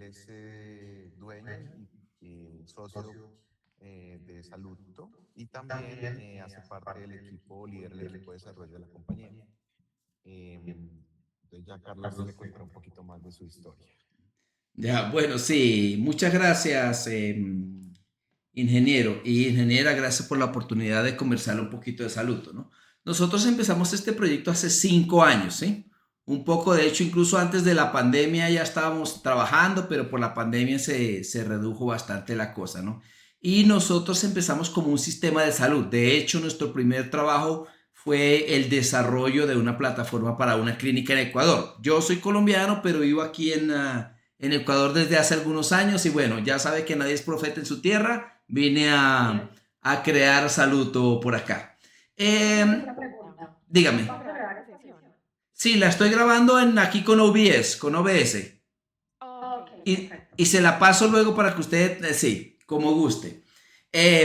es dueño y socio de Saluto y también hace parte del equipo, líder del equipo de desarrollo de la compañía. Entonces ya Carlos le contará un poquito más de su historia. Ya, bueno, sí, muchas gracias, ingeniero y ingeniera, gracias por la oportunidad de conversar un poquito de salud, ¿no? Nosotros empezamos este proyecto hace 5 años, ¿sí? Un poco, de hecho, incluso antes de la pandemia ya estábamos trabajando, pero por la pandemia se redujo bastante la cosa, ¿no? Y nosotros empezamos como un sistema de salud. De hecho, nuestro primer trabajo fue el desarrollo de una plataforma para una clínica en Ecuador. Yo soy colombiano, pero vivo aquí en Ecuador desde hace algunos años y bueno, ya sabe que nadie es profeta en su tierra, vine a crear Saluto por acá. Tengo Eh, una pregunta. dígame. ¿Va a grabar esta sesión? Sí, la estoy grabando aquí con OBS, con OBS. Ok, Y, perfecto. y se la paso luego para que usted, sí, como guste.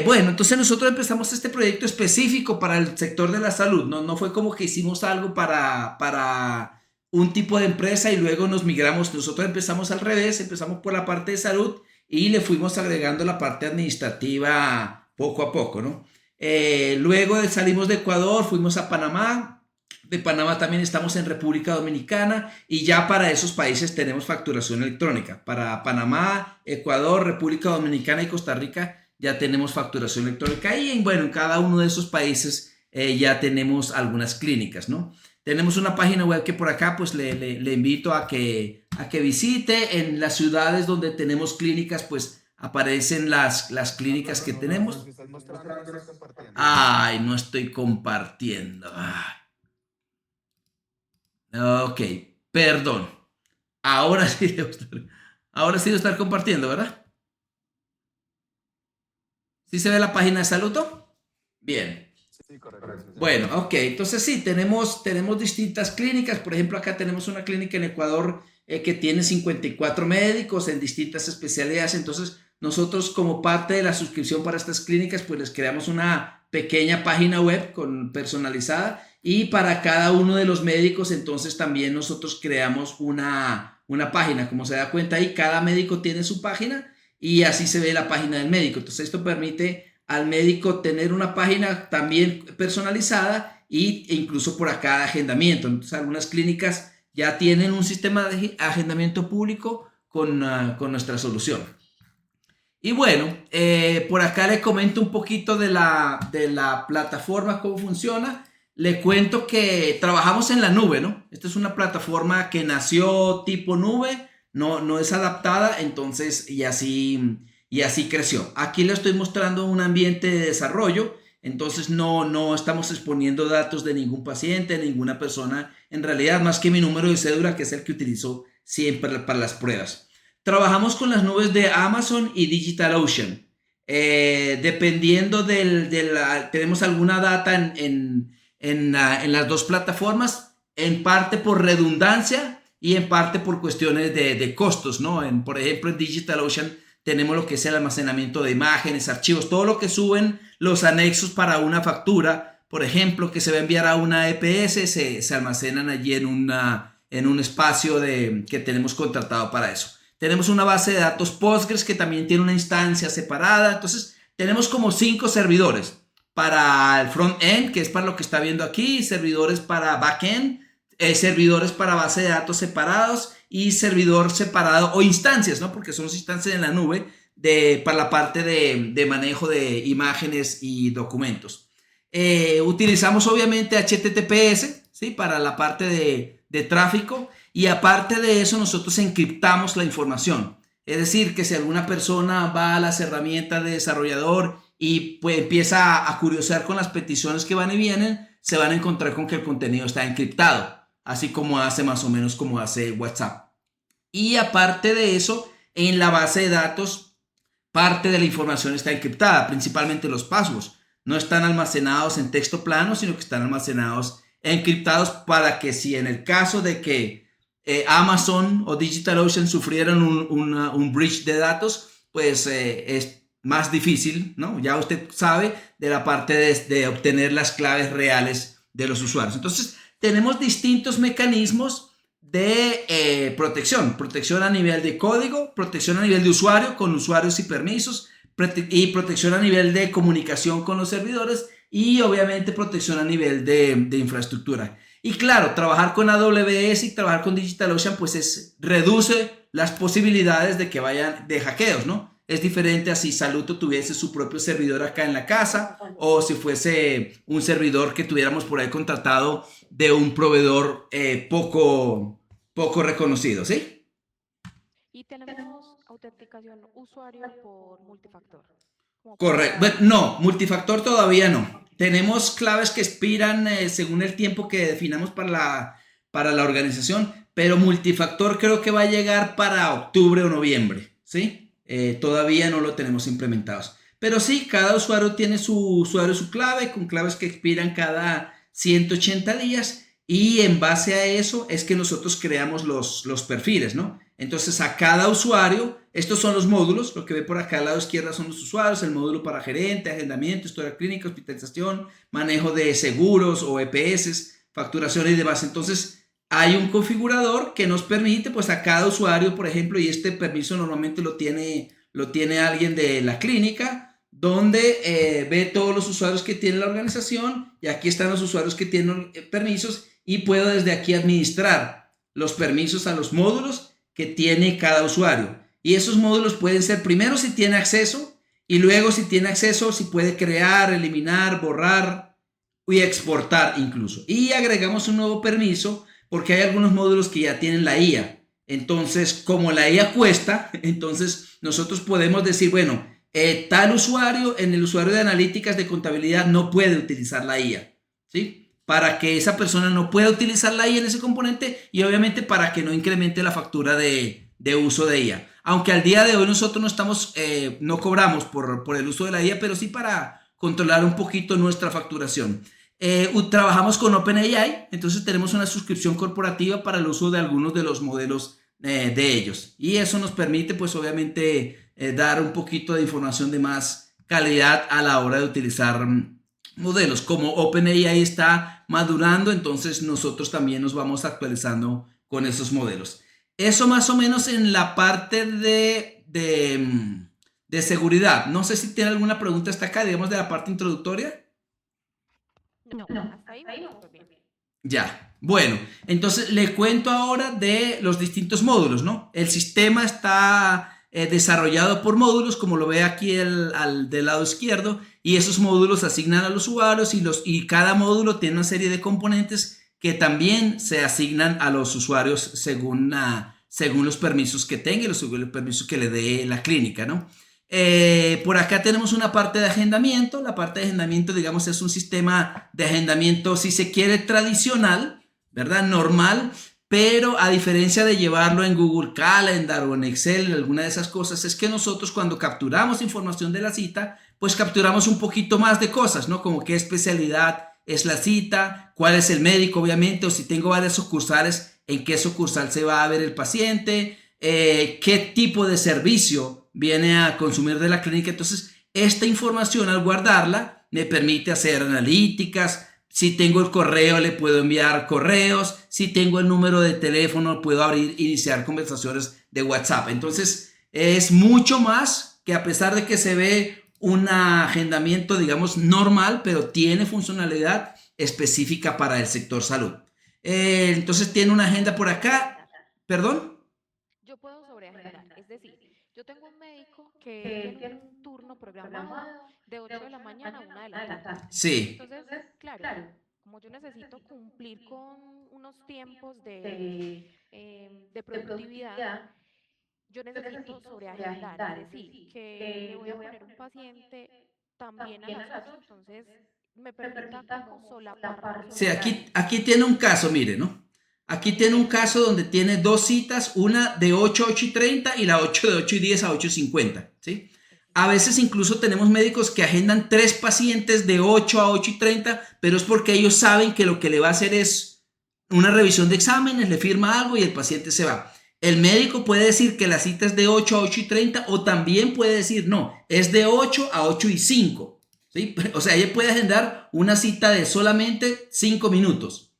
Bueno, entonces nosotros empezamos este proyecto específico para el sector de la salud. No fue como que hicimos algo para un tipo de empresa y luego nos migramos. Nosotros empezamos al revés, empezamos por la parte de salud y le fuimos agregando la parte administrativa poco a poco, ¿no? Luego salimos de Ecuador, fuimos a Panamá. De Panamá también estamos en República Dominicana y ya para esos países tenemos facturación electrónica. Para Panamá, Ecuador, República Dominicana y Costa Rica ya tenemos facturación electrónica y bueno, en cada uno de esos países ya tenemos algunas clínicas, ¿no? Tenemos una página web que por acá pues le invito a que visite. En las ciudades donde tenemos clínicas pues aparecen las clínicas que Carlos, nos tenemos. estás mostrando, no estás compartiendo. Ay, no estoy compartiendo. Ok, perdón. Ahora sí ahora sí debo estar compartiendo, ¿verdad? ¿Sí se ve la página de Saluto? Bien. Sí, correcto, sí, señor. Bueno, ok, entonces sí, tenemos distintas clínicas. Por ejemplo, acá tenemos una clínica en Ecuador que tiene 54 médicos en distintas especialidades. Entonces, nosotros como parte de la suscripción para estas clínicas, pues les creamos una pequeña página web personalizada y para cada uno de los médicos, entonces también nosotros creamos una página. Como se da cuenta ahí, cada médico tiene su página y así se ve la página del médico. Entonces, esto permite al médico tener una página también personalizada e incluso por acá de agendamiento. Entonces algunas clínicas ya tienen un sistema de agendamiento público con nuestra solución. Y bueno, por acá le comento un poquito de la plataforma, cómo funciona. Le cuento que trabajamos en la nube, ¿no? Esta es una plataforma que nació tipo nube, no es adaptada, entonces y así creció. Aquí le estoy mostrando un ambiente de desarrollo, entonces no estamos exponiendo datos de ningún paciente, de ninguna persona, en realidad más que mi número de cédula, que es el que utilizo siempre para las pruebas. Trabajamos con las nubes de Amazon y DigitalOcean. Dependiendo tenemos alguna data en las dos plataformas, en parte por redundancia y en parte por cuestiones de costos, ¿no? Por ejemplo, en DigitalOcean tenemos lo que es el almacenamiento de imágenes, archivos, todo lo que suben los anexos para una factura, por ejemplo, que se va a enviar a una EPS, se almacenan allí en un espacio que tenemos contratado para eso. Tenemos una base de datos Postgres que también tiene una instancia separada. Entonces, tenemos como 5 servidores para el front-end, que es para lo que está viendo aquí, servidores para back-end, servidores para base de datos separados y servidor separado o instancias, ¿no? Porque son instancias en la nube para la parte de manejo de imágenes y documentos. Utilizamos obviamente HTTPS, ¿sí? Para la parte de tráfico. Y aparte de eso, nosotros encriptamos la información. Es decir, que si alguna persona va a las herramientas de desarrollador y pues empieza a curiosear con las peticiones que van y vienen, se van a encontrar con que el contenido está encriptado, así como hace más o menos como hace WhatsApp. Y aparte de eso, en la base de datos, parte de la información está encriptada, principalmente los passwords. No están almacenados en texto plano, sino que están almacenados encriptados para que si en el caso de que Amazon o DigitalOcean sufrieran un breach de datos, pues es más difícil, ¿no? Ya usted sabe de la parte de obtener las claves reales de los usuarios. Entonces, tenemos distintos mecanismos de protección a nivel de código, protección a nivel de usuario con usuarios y permisos, y protección a nivel de comunicación con los servidores y obviamente protección a nivel de infraestructura. Y claro, trabajar con AWS y trabajar con DigitalOcean pues reduce las posibilidades de que vayan de hackeos, ¿no? Es diferente a si Saluto tuviese su propio servidor acá en la casa o si fuese un servidor que tuviéramos por ahí contratado de un proveedor poco reconocido, ¿sí? Y tenemos autenticación usuario por multifactor. Correcto. Bueno, no, multifactor todavía no. Tenemos claves que expiran según el tiempo que definamos para la organización, pero multifactor creo que va a llegar para octubre o noviembre, ¿sí? Todavía no lo tenemos implementados. Pero sí, cada usuario tiene su clave, con claves que expiran cada 180 días y en base a eso es que nosotros creamos los perfiles, ¿no? Entonces a cada usuario, estos son los módulos, lo que ve por acá al lado izquierdo son los usuarios, el módulo para gerente, agendamiento, historia clínica, hospitalización, manejo de seguros o EPS, facturación y demás. Entonces hay un configurador que nos permite pues a cada usuario, por ejemplo, y este permiso normalmente lo tiene alguien de la clínica, donde ve todos los usuarios que tiene la organización y aquí están los usuarios que tienen permisos y puedo desde aquí administrar los permisos a los módulos que tiene cada usuario. Y esos módulos pueden ser primero si tiene acceso y luego si tiene acceso si puede crear, eliminar, borrar y exportar incluso. Y agregamos un nuevo permiso porque hay algunos módulos que ya tienen la IA. Entonces, como la IA cuesta, entonces nosotros podemos decir, bueno, tal usuario en el usuario de analíticas de contabilidad no puede utilizar la IA, ¿sí? Para que esa persona no pueda utilizar la IA en ese componente y obviamente para que no incremente la factura de uso de IA. Aunque al día de hoy nosotros no cobramos por el uso de la IA, pero sí para controlar un poquito nuestra facturación. Trabajamos con OpenAI, entonces tenemos una suscripción corporativa para el uso de algunos de los modelos de ellos. Y eso nos permite pues obviamente dar un poquito de información de más calidad a la hora de utilizar modelos. Como OpenAI está madurando, entonces nosotros también nos vamos actualizando con esos modelos. Eso más o menos en la parte de seguridad. No sé si tiene alguna pregunta hasta acá, digamos de la parte introductoria. No, hasta ahí vamos bien. Ya, bueno, entonces le cuento ahora de los distintos módulos, ¿no? El sistema está desarrollado por módulos, como lo ve aquí del lado izquierdo, y esos módulos asignan a los usuarios y cada módulo tiene una serie de componentes que también se asignan a los usuarios según los permisos que tenga y los permisos que le dé la clínica, ¿no? Por acá tenemos una parte de agendamiento. La parte de agendamiento, digamos, es un sistema de agendamiento, si se quiere, tradicional, ¿verdad? Normal, pero a diferencia de llevarlo en Google Calendar o en Excel, alguna de esas cosas, es que nosotros cuando capturamos información de la cita, pues capturamos un poquito más de cosas, ¿no? Como qué especialidad es la cita, cuál es el médico, obviamente, o si tengo varias sucursales, en qué sucursal se va a ver el paciente, qué tipo de servicio viene a consumir de la clínica. Entonces, esta información al guardarla me permite hacer analíticas. Si tengo el correo, le puedo enviar correos. Si tengo el número de teléfono, puedo iniciar conversaciones de WhatsApp. Entonces, es mucho más que a pesar de que se ve un agendamiento, digamos, normal, pero tiene funcionalidad específica para el sector salud. Entonces, tiene una agenda por acá. ¿Perdón? Yo puedo sobreagendar, es decir, yo tengo un médico que tiene un turno programado de 8 de la mañana a 1 de la tarde. Sí. Entonces, claro, como yo necesito cumplir con unos tiempos de productividad, yo necesito sobreagendar, es decir, que le voy a poner un paciente también a las 8, entonces me permita como solapar los Sí, horarios. aquí tiene un caso, mire, ¿no? Aquí tiene un caso donde tiene dos citas, una de 8 a 8:30 y la 8 de 8:10 a 8:50, ¿sí? A veces incluso tenemos médicos que agendan 3 pacientes de 8 a 8:30, pero es porque ellos saben que lo que le va a hacer es una revisión de exámenes, le firma algo y el paciente se va. El médico puede decir que la cita es de 8 a 8:30 o también puede decir, no, es de 8 a 8:05, ¿sí? O sea, ella puede agendar una cita de solamente 5 minutos.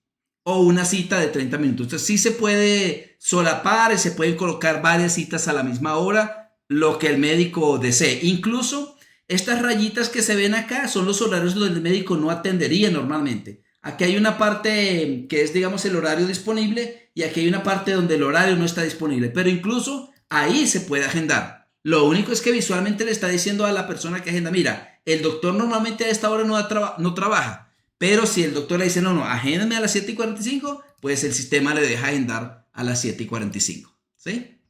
o una cita de 30 minutos. Entonces sí se puede solapar y se pueden colocar varias citas a la misma hora, lo que el médico desee. Incluso estas rayitas que se ven acá son los horarios donde el médico no atendería normalmente. Aquí hay una parte que es, digamos, el horario disponible y aquí hay una parte donde el horario no está disponible, pero incluso ahí se puede agendar. Lo único es que visualmente le está diciendo a la persona que agenda, mira, el doctor normalmente a esta hora no trabaja, pero si el doctor le dice, no, agéndame a las 7:45, pues el sistema le deja agendar a las 7:45, ¿sí?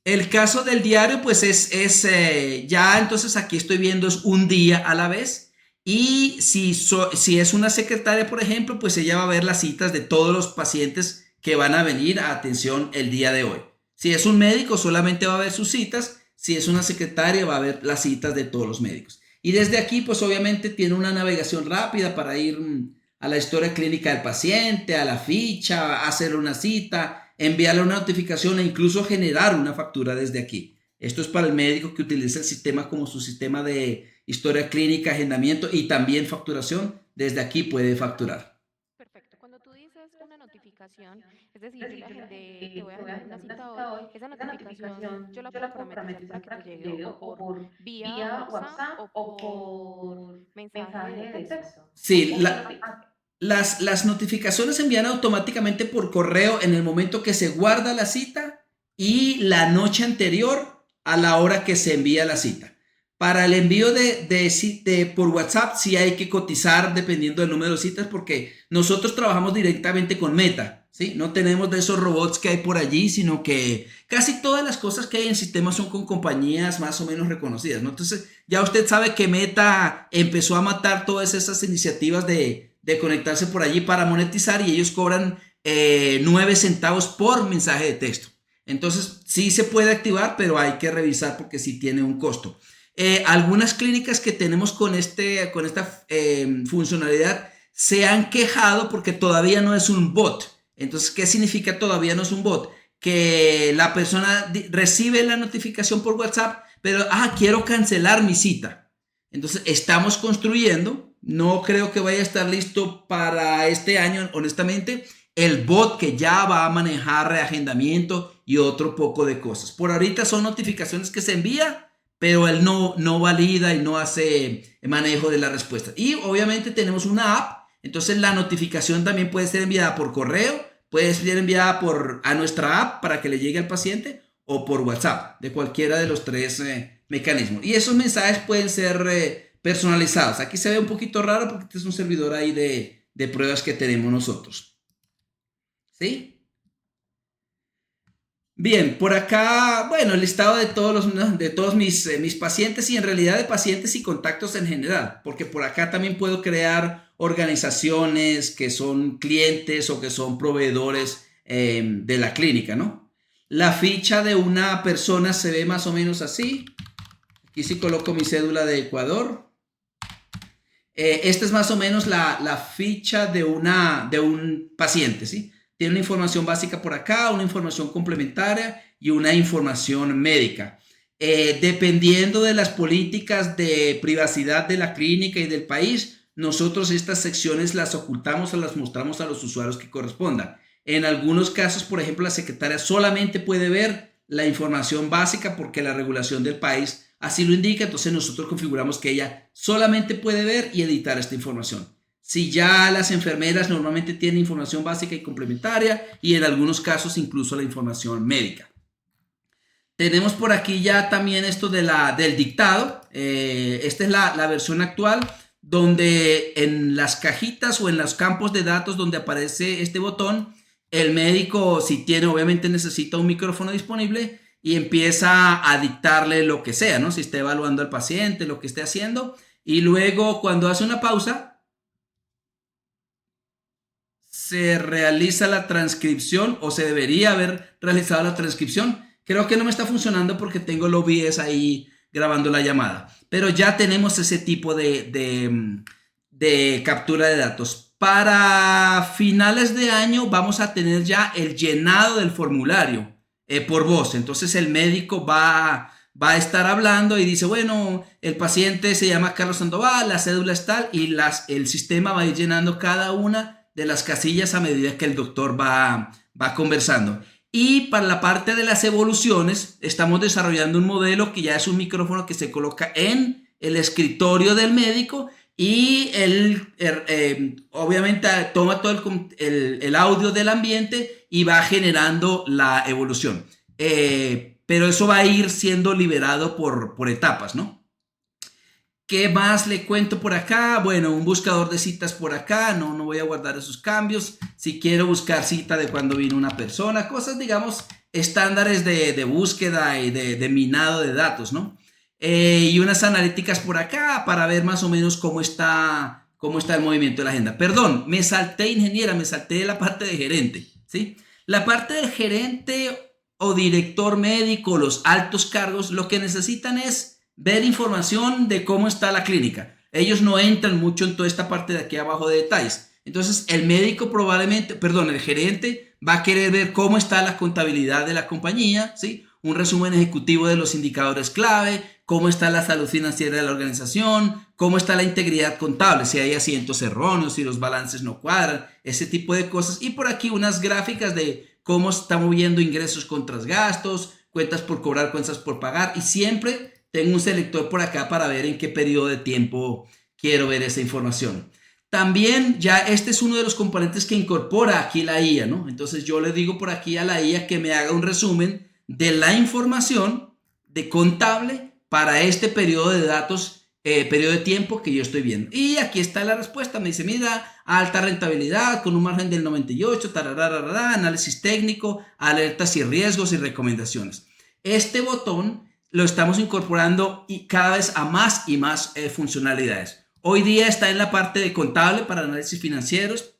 El caso del diario, pues ya entonces aquí estoy viendo es un día a la vez. Y si es una secretaria, por ejemplo, pues ella va a ver las citas de todos los pacientes que van a venir a atención el día de hoy. Si es un médico, solamente va a ver sus citas. Si es una secretaria, va a ver las citas de todos los médicos. Y desde aquí, pues obviamente tiene una navegación rápida para ir a la historia clínica del paciente, a la ficha, hacerle una cita, enviarle una notificación e incluso generar una factura desde aquí. Esto es para el médico que utiliza el sistema como su sistema de historia clínica, agendamiento y también facturación. Desde aquí puede facturar. Perfecto. Cuando tú dices una notificación, es decir, yo le agendé, te voy a agendar una cita hoy, esa notificación yo la puedo parametrizar para que me llegue o por vía WhatsApp o por mensaje de texto. Sí, las notificaciones se envían automáticamente por correo en el momento que se guarda la cita y la noche anterior a la hora que se envía la cita. Para el envío por WhatsApp sí hay que cotizar dependiendo del número de citas porque nosotros trabajamos directamente con Meta, ¿sí? No tenemos de esos robots que hay por allí, sino que casi todas las cosas que hay en el sistema son con compañías más o menos reconocidas, ¿no? Entonces ya usted sabe que Meta empezó a matar todas esas iniciativas de conectarse por allí para monetizar y ellos cobran 9 centavos por mensaje de texto. Entonces sí se puede activar, pero hay que revisar porque sí tiene un costo. Algunas clínicas que tenemos con esta funcionalidad se han quejado porque todavía no es un bot. Entonces, ¿qué significa todavía no es un bot? Que la persona recibe la notificación por WhatsApp, pero quiero cancelar mi cita. Entonces, estamos construyendo, no creo que vaya a estar listo para este año, honestamente, el bot que ya va a manejar reagendamiento y otro poco de cosas. Por ahorita son notificaciones que se envían, pero él no valida y no hace manejo de la respuesta. Y obviamente tenemos una app, entonces la notificación también puede ser enviada por correo, puede ser enviada a nuestra app para que le llegue al paciente o por WhatsApp, de cualquiera de los tres mecanismos. Y esos mensajes pueden ser personalizados. Aquí se ve un poquito raro porque este es un servidor ahí de pruebas que tenemos nosotros. ¿Sí? Bien, por acá, bueno, el listado de todos mis pacientes y en realidad de pacientes y contactos en general, porque por acá también puedo crear organizaciones que son clientes o que son proveedores de la clínica, ¿no? La ficha de una persona se ve más o menos así. Aquí sí coloco mi cédula de Ecuador. Esta es más o menos la ficha de un paciente, ¿sí? Tiene una información básica por acá, una información complementaria y una información médica. Dependiendo de las políticas de privacidad de la clínica y del país, nosotros estas secciones las ocultamos o las mostramos a los usuarios que correspondan. En algunos casos, por ejemplo, la secretaria solamente puede ver la información básica porque la regulación del país así lo indica, entonces nosotros configuramos que ella solamente puede ver y editar esta información. Si ya las enfermeras normalmente tienen información básica y complementaria y en algunos casos incluso la información médica. Tenemos por aquí ya también esto del dictado. Esta es la versión actual donde en las cajitas o en los campos de datos donde aparece este botón, el médico si tiene obviamente necesita un micrófono disponible y empieza a dictarle lo que sea, ¿no? Si está evaluando al paciente, lo que esté haciendo y luego cuando hace una pausa, se realiza la transcripción o se debería haber realizado la transcripción. Creo que no me está funcionando porque tengo el OBS ahí grabando la llamada. Pero ya tenemos ese tipo de captura de datos. Para finales de año vamos a tener ya el llenado del formulario por voz. Entonces el médico va a estar hablando y dice, bueno, el paciente se llama Carlos Sandoval, la cédula es tal y el sistema va a ir llenando cada una de las casillas a medida que el doctor va conversando. Y para la parte de las evoluciones, estamos desarrollando un modelo que ya es un micrófono que se coloca en el escritorio del médico y él obviamente toma todo el audio del ambiente y va generando la evolución. Pero eso va a ir siendo liberado por etapas, ¿no? ¿Qué más le cuento por acá? Bueno, un buscador de citas por acá. No voy a guardar esos cambios. Si quiero buscar cita de cuando vino una persona. Cosas, digamos, estándares de búsqueda y de minado de datos, ¿no? Y unas analíticas por acá para ver más o menos cómo está el movimiento de la agenda. Perdón, me salté, ingeniera, me salté la parte de gerente, ¿sí? La parte del gerente o director médico, los altos cargos, lo que necesitan es ver información de cómo está la clínica. Ellos no entran mucho en toda esta parte de aquí abajo de detalles. Entonces, el gerente va a querer ver cómo está la contabilidad de la compañía, ¿sí? Un resumen ejecutivo de los indicadores clave, cómo está la salud financiera de la organización, cómo está la integridad contable, si hay asientos erróneos, si los balances no cuadran, ese tipo de cosas. Y por aquí unas gráficas de cómo está moviendo ingresos contra gastos, cuentas por cobrar, cuentas por pagar, y siempre tengo un selector por acá para ver en qué periodo de tiempo quiero ver esa información. También ya este es uno de los componentes que incorpora aquí la IA, ¿no? Entonces yo le digo por aquí a la IA que me haga un resumen de la información de contable para este periodo de datos, periodo de tiempo que yo estoy viendo. Y aquí está la respuesta. Me dice, mira, alta rentabilidad con un margen del 98, análisis técnico, alertas y riesgos y recomendaciones. Este botón lo estamos incorporando y cada vez a más y más funcionalidades. Hoy día está en la parte de contable para análisis financieros,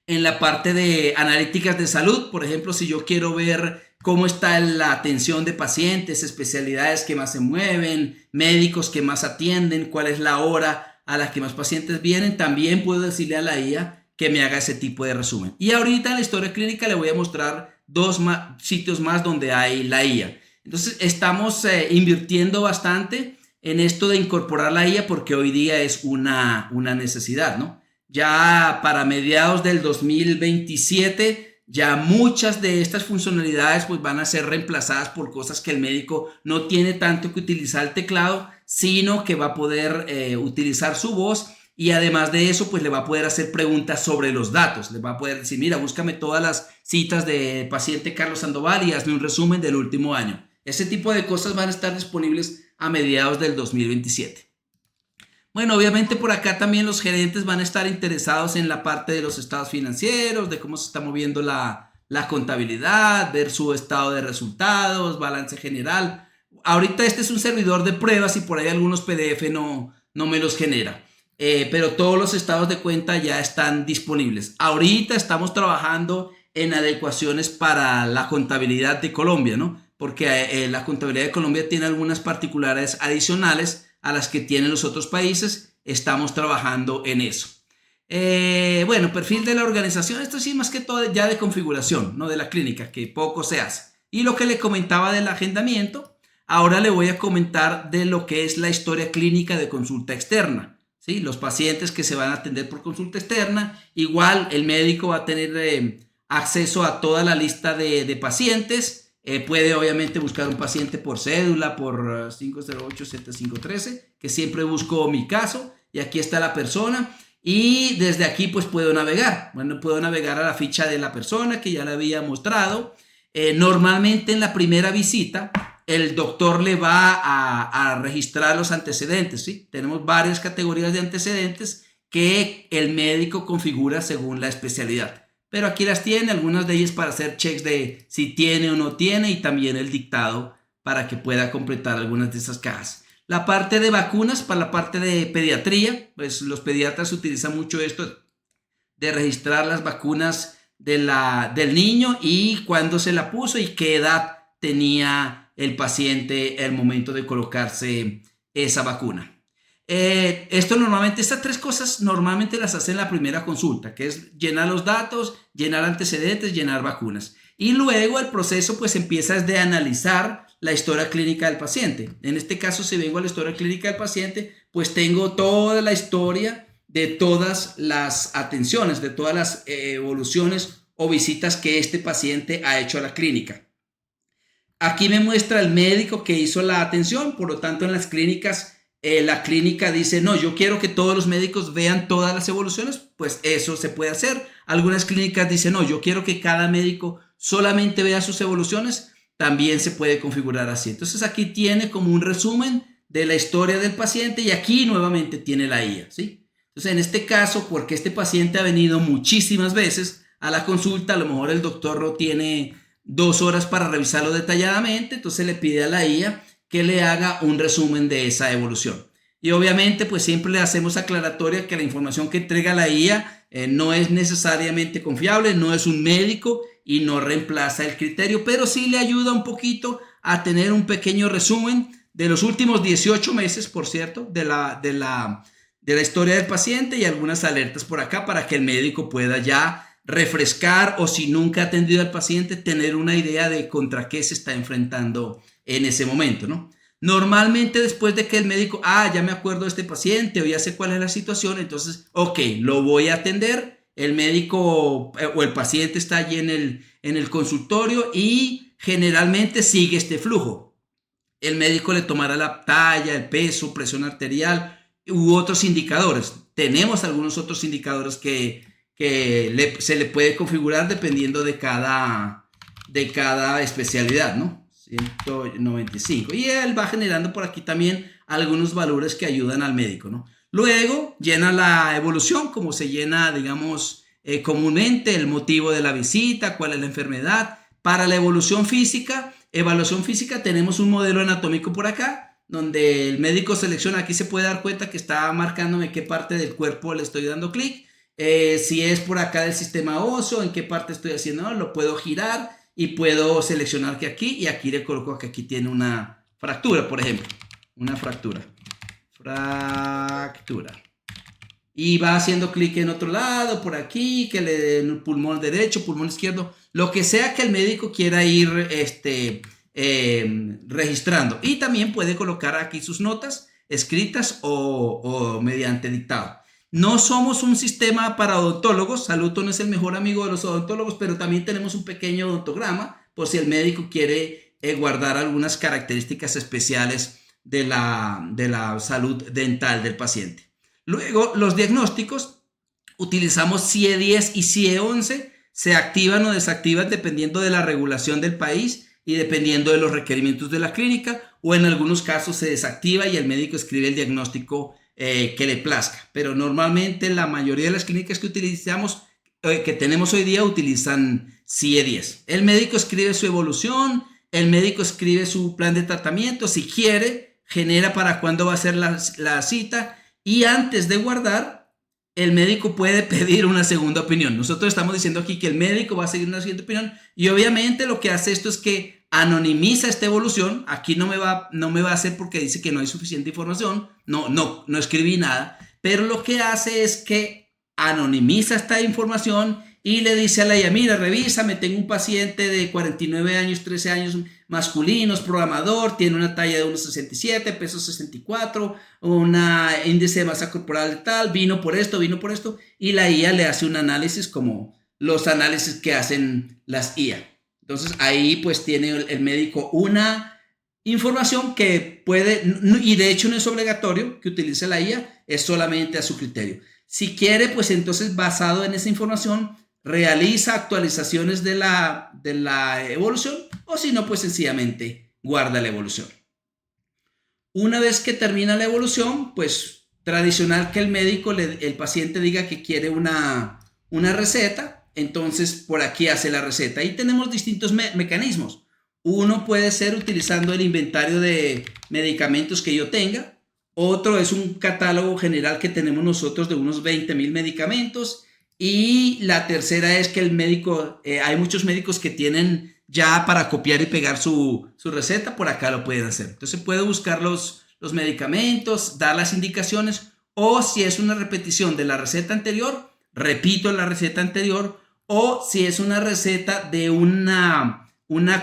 en la parte de analíticas de salud. Por ejemplo, si yo quiero ver cómo está la atención de pacientes, especialidades que más se mueven, médicos que más atienden, cuál es la hora a la que más pacientes vienen, también puedo decirle a la IA que me haga ese tipo de resumen. Y ahorita en la historia clínica le voy a mostrar dos sitios más donde hay la IA. Entonces estamos invirtiendo bastante en esto de incorporar la IA porque hoy día es una necesidad, ¿no? Ya para mediados del 2027 ya muchas de estas funcionalidades pues van a ser reemplazadas por cosas que el médico no tiene tanto que utilizar el teclado, sino que va a poder utilizar su voz y además de eso pues le va a poder hacer preguntas sobre los datos. Le va a poder decir, mira, búscame todas las citas de paciente Carlos Sandoval y hazme un resumen del último año. Ese tipo de cosas van a estar disponibles a mediados del 2027. Bueno, obviamente por acá también los gerentes van a estar interesados en la parte de los estados financieros, de cómo se está moviendo la contabilidad, ver su estado de resultados, balance general. Ahorita este es un servidor de pruebas y por ahí algunos PDF no me los genera. Pero todos los estados de cuenta ya están disponibles. Ahorita estamos trabajando en adecuaciones para la contabilidad de Colombia, ¿no? Porque la contabilidad de Colombia tiene algunas particularidades adicionales a las que tienen los otros países. Estamos trabajando en eso. Bueno, perfil de la organización. Esto sí, más que todo ya de configuración, no de la clínica, que poco se hace. Y lo que le comentaba del agendamiento, ahora le voy a comentar de lo que es la historia clínica de consulta externa. ¿Sí? Los pacientes que se van a atender por consulta externa, igual el médico va a tener acceso a toda la lista de pacientes. Puede obviamente buscar un paciente por cédula, por 508-7513, que siempre busco mi caso, y aquí está la persona, y desde aquí pues puedo navegar. Bueno, puedo navegar a la ficha de la persona que ya le había mostrado. Normalmente en la primera visita, el doctor le va a registrar los antecedentes, ¿sí? Tenemos varias categorías de antecedentes que el médico configura según la especialidad. Pero aquí las tiene, algunas de ellas para hacer checks de si tiene o no tiene y también el dictado para que pueda completar algunas de esas cajas. La parte de vacunas, para la parte de pediatría, pues los pediatras utilizan mucho esto de registrar las vacunas del niño y cuándo se la puso y qué edad tenía el paciente al momento de colocarse esa vacuna. Estas tres cosas normalmente las hacen en la primera consulta, que es llenar los datos, llenar antecedentes, llenar vacunas. Y luego el proceso pues empieza desde analizar la historia clínica del paciente. En este caso, si vengo a la historia clínica del paciente, pues tengo toda la historia de todas las atenciones, de todas las evoluciones o visitas que este paciente ha hecho a la clínica. Aquí me muestra el médico que hizo la atención, por lo tanto en las clínicas, la clínica dice, no, yo quiero que todos los médicos vean todas las evoluciones, pues eso se puede hacer. Algunas clínicas dicen, no, yo quiero que cada médico solamente vea sus evoluciones, también se puede configurar así. Entonces aquí tiene como un resumen de la historia del paciente y aquí nuevamente tiene la IA, ¿sí? Entonces en este caso, porque este paciente ha venido muchísimas veces a la consulta, a lo mejor el doctor no tiene 2 horas para revisarlo detalladamente, entonces le pide a la IA que le haga un resumen de esa evolución. Y obviamente pues siempre le hacemos aclaratoria que la información que entrega la IA no es necesariamente confiable, no es un médico y no reemplaza el criterio, pero sí le ayuda un poquito a tener un pequeño resumen de los últimos 18 meses, por cierto, de la historia del paciente y algunas alertas por acá para que el médico pueda ya refrescar o si nunca ha atendido al paciente, tener una idea de contra qué se está enfrentando en ese momento, ¿no? Normalmente después de que el médico, ya me acuerdo de este paciente o ya sé cuál es la situación, entonces, ok, lo voy a atender, el médico o el paciente está allí en el consultorio y generalmente sigue este flujo. El médico le tomará la talla, el peso, presión arterial u otros indicadores. Tenemos algunos otros indicadores que se le puede configurar dependiendo de cada especialidad, ¿no? 195. Y él va generando por aquí también algunos valores que ayudan al médico, ¿no? Luego llena la evolución, como se llena, digamos, comúnmente el motivo de la visita, cuál es la enfermedad. Para la evaluación física, tenemos un modelo anatómico por acá, donde el médico selecciona, aquí se puede dar cuenta que está marcándome qué parte del cuerpo le estoy dando clic. Si es por acá del sistema óseo, en qué parte estoy haciendo, ¿no? Lo puedo girar y puedo seleccionar que aquí y aquí le coloco que aquí tiene una fractura, por ejemplo. Una fractura. Y va haciendo clic en otro lado, por aquí, que le den pulmón derecho, pulmón izquierdo, lo que sea que el médico quiera ir registrando. Y también puede colocar aquí sus notas escritas o mediante dictado. No somos un sistema para odontólogos, Saluto no es el mejor amigo de los odontólogos, pero también tenemos un pequeño odontograma por si el médico quiere guardar algunas características especiales de la salud dental del paciente. Luego, los diagnósticos, utilizamos CIE-10 y CIE-11, se activan o desactivan dependiendo de la regulación del país y dependiendo de los requerimientos de la clínica, o en algunos casos se desactiva y el médico escribe el diagnóstico que le plazca, pero normalmente la mayoría de las clínicas que tenemos hoy día utilizan CIE-10. El médico escribe su evolución, el médico escribe su plan de tratamiento, si quiere, genera para cuándo va a ser la cita y antes de guardar, el médico puede pedir una segunda opinión. Nosotros estamos diciendo aquí que el médico va a seguir una siguiente opinión y obviamente lo que hace esto es que anonimiza esta evolución. Aquí no me va a hacer porque dice que no hay suficiente información, no escribí nada, pero lo que hace es que anonimiza esta información y le dice a la IA, mira, revísame, tengo un paciente de 49 años, 13 años, masculinos, programador, tiene una talla de 1,67, peso 64, una índice de masa corporal tal, vino por esto, y la IA le hace un análisis como los análisis que hacen las IA. Entonces ahí pues tiene el médico una información que puede, y de hecho no es obligatorio que utilice la IA, es solamente a su criterio. Si quiere, pues entonces basado en esa información realiza actualizaciones de la evolución o si no, pues sencillamente guarda la evolución. Una vez que termina la evolución, pues tradicional que el paciente diga que quiere una receta, entonces por aquí hace la receta. Ahí tenemos distintos mecanismos. Uno puede ser utilizando el inventario de medicamentos que yo tenga. Otro es un catálogo general que tenemos nosotros de unos 20,000 medicamentos. Y la tercera es que el médico, hay muchos médicos que tienen ya para copiar y pegar su receta, por acá lo pueden hacer. Entonces puede buscar los medicamentos, dar las indicaciones, o si es una repetición de la receta anterior, repito la receta anterior, o si es una receta de una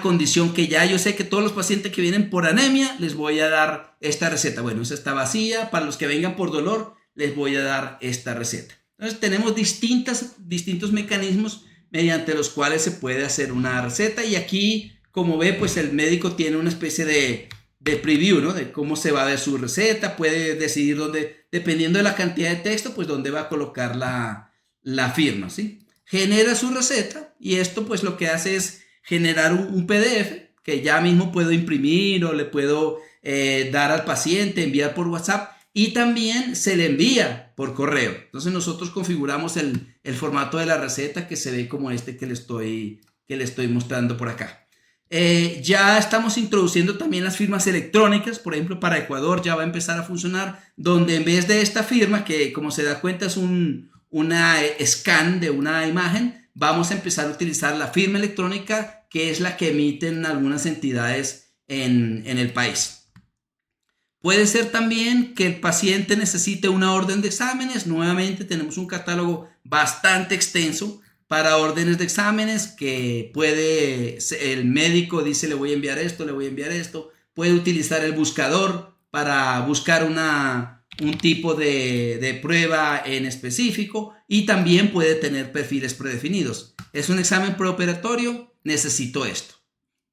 condición que ya yo sé que todos los pacientes que vienen por anemia les voy a dar esta receta. Bueno, esa está vacía. Para los que vengan por dolor, les voy a dar esta receta. Entonces tenemos distintos mecanismos mediante los cuales se puede hacer una receta, y aquí, como ve, pues el médico tiene una especie de preview, ¿no? De cómo se va a ver su receta, puede decidir dónde, dependiendo de la cantidad de texto, pues dónde va a colocar la firma, ¿sí? Genera su receta, y esto pues lo que hace es generar un PDF que ya mismo puedo imprimir o le puedo dar al paciente, enviar por WhatsApp, y también se le envía por correo. Entonces nosotros configuramos el formato de la receta, que se ve como este que le estoy mostrando por acá. Ya estamos introduciendo también las firmas electrónicas. Por ejemplo, para Ecuador ya va a empezar a funcionar, donde en vez de esta firma, que como se da cuenta es una scan de una imagen, vamos a empezar a utilizar la firma electrónica, que es la que emiten algunas entidades en el país. Puede ser también que el paciente necesite una orden de exámenes. Nuevamente tenemos un catálogo bastante extenso para órdenes de exámenes, que el médico dice le voy a enviar esto, le voy a enviar esto. Puede utilizar el buscador para buscar un tipo de prueba en específico, y también puede tener perfiles predefinidos. Es un examen preoperatorio, necesito esto,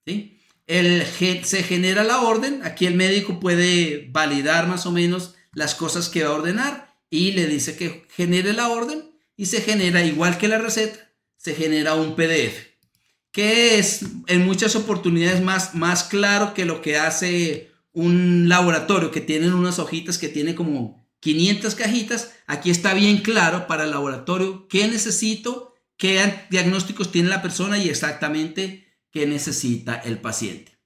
¿sí? Se genera la orden. Aquí el médico puede validar más o menos las cosas que va a ordenar, y le dice que genere la orden, y se genera, igual que la receta, se genera un PDF, que es en muchas oportunidades más claro que lo que hace un laboratorio, que tienen unas hojitas que tiene como 500 cajitas. Aquí está bien claro para el laboratorio qué necesito, qué diagnósticos tiene la persona y exactamente qué necesita el paciente.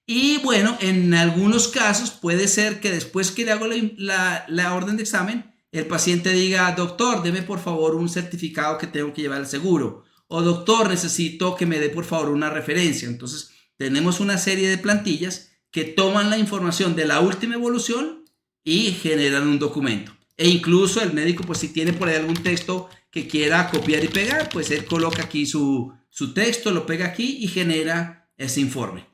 Y bueno, en algunos casos puede ser que después que le hago la orden de examen, el paciente diga: doctor, deme por favor un certificado que tengo que llevar al seguro, o doctor, necesito que me dé por favor una referencia. Entonces tenemos una serie de plantillas que toman la información de la última evolución y generan un documento. E incluso el médico, pues si tiene por ahí algún texto que quiera copiar y pegar, pues él coloca aquí su texto, lo pega aquí y genera ese informe.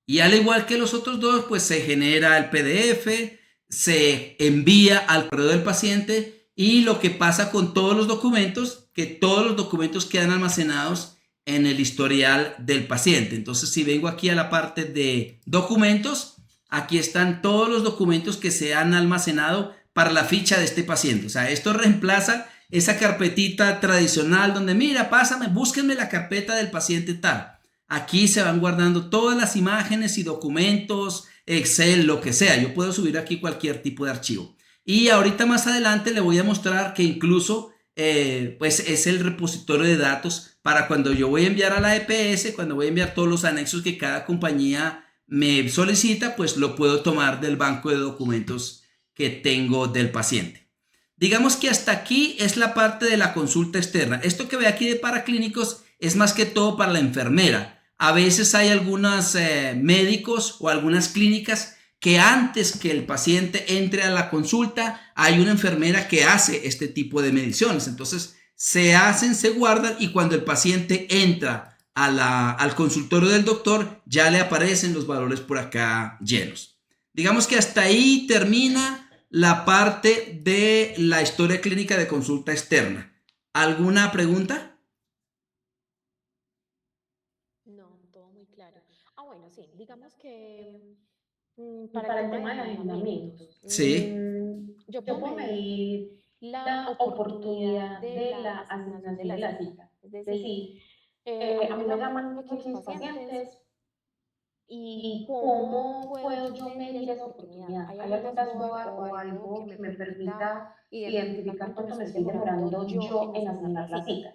Y al igual que los otros dos, pues se genera el PDF, se envía al correo del paciente, y lo que pasa con todos los documentos, que todos los documentos quedan almacenados en el historial del paciente. Entonces, si vengo aquí a la parte de documentos, aquí están todos los documentos que se han almacenado para la ficha de este paciente. O sea, esto reemplaza esa carpetita tradicional donde, mira, búsquenme la carpeta del paciente tal. Aquí se van guardando todas las imágenes y documentos, Excel, lo que sea. Yo puedo subir aquí cualquier tipo de archivo. Y ahorita más adelante le voy a mostrar que incluso pues es el repositorio de datos para cuando yo voy a enviar a la EPS, cuando voy a enviar todos los anexos que cada compañía me solicita, pues lo puedo tomar del banco de documentos que tengo del paciente. Digamos que hasta aquí es la parte de la consulta externa. Esto que ve aquí de paraclínicos es más que todo para la enfermera. A veces hay algunos médicos o algunas clínicas que antes que el paciente entre a la consulta, hay una enfermera que hace este tipo de mediciones. Entonces se guardan, y cuando el paciente entra al consultorio del doctor, ya le aparecen los valores por acá llenos. Digamos que hasta ahí termina la parte de la historia clínica de consulta externa. ¿Alguna pregunta? No, todo muy claro. Bueno, sí, digamos que para el tema de agendamientos, Sí. yo puedo medir la oportunidad de la asignación de la cita. Es decir, a mí me llaman mucho mis pacientes y cómo puedo yo medir esa oportunidad. ¿Hay algún dashboard o algo que me permita identificar cuánto me estoy demorando yo en asignar las citas?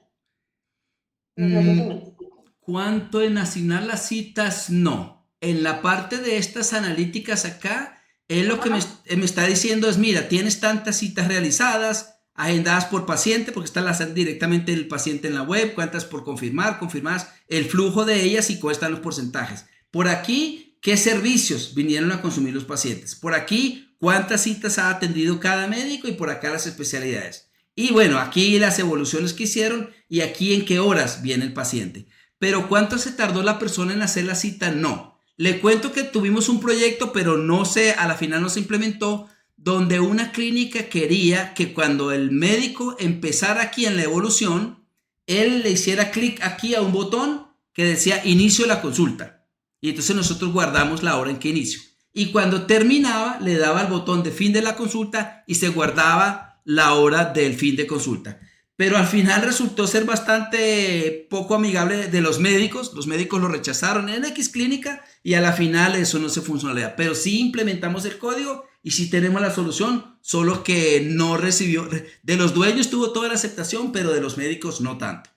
No sé si me explico. ¿Cuánto en asignar las citas? No. En la parte de estas analíticas acá, él lo que me está diciendo es, mira, tienes tantas citas realizadas, agendadas por paciente, porque están las directamente el paciente en la web, cuántas por confirmadas, el flujo de ellas y cuestan los porcentajes. Por aquí, ¿qué servicios vinieron a consumir los pacientes? Por aquí, ¿cuántas citas ha atendido cada médico? Y por acá las especialidades. Y bueno, aquí las evoluciones que hicieron, y aquí en qué horas viene el paciente. Pero ¿cuánto se tardó la persona en hacer la cita? No. Le cuento que tuvimos un proyecto, pero a la final no se implementó, donde una clínica quería que cuando el médico empezara aquí en la evolución, él le hiciera clic aquí a un botón que decía inicio de la consulta. Y entonces nosotros guardamos la hora en que inicio. Y cuando terminaba, le daba el botón de fin de la consulta y se guardaba la hora del fin de consulta. Pero al final resultó ser bastante poco amigable de los médicos. Los médicos lo rechazaron en X clínica y a la final eso no se funcionalidad. Pero sí implementamos el código y sí tenemos la solución, solo que no recibió. De los dueños tuvo toda la aceptación, pero de los médicos no tanto.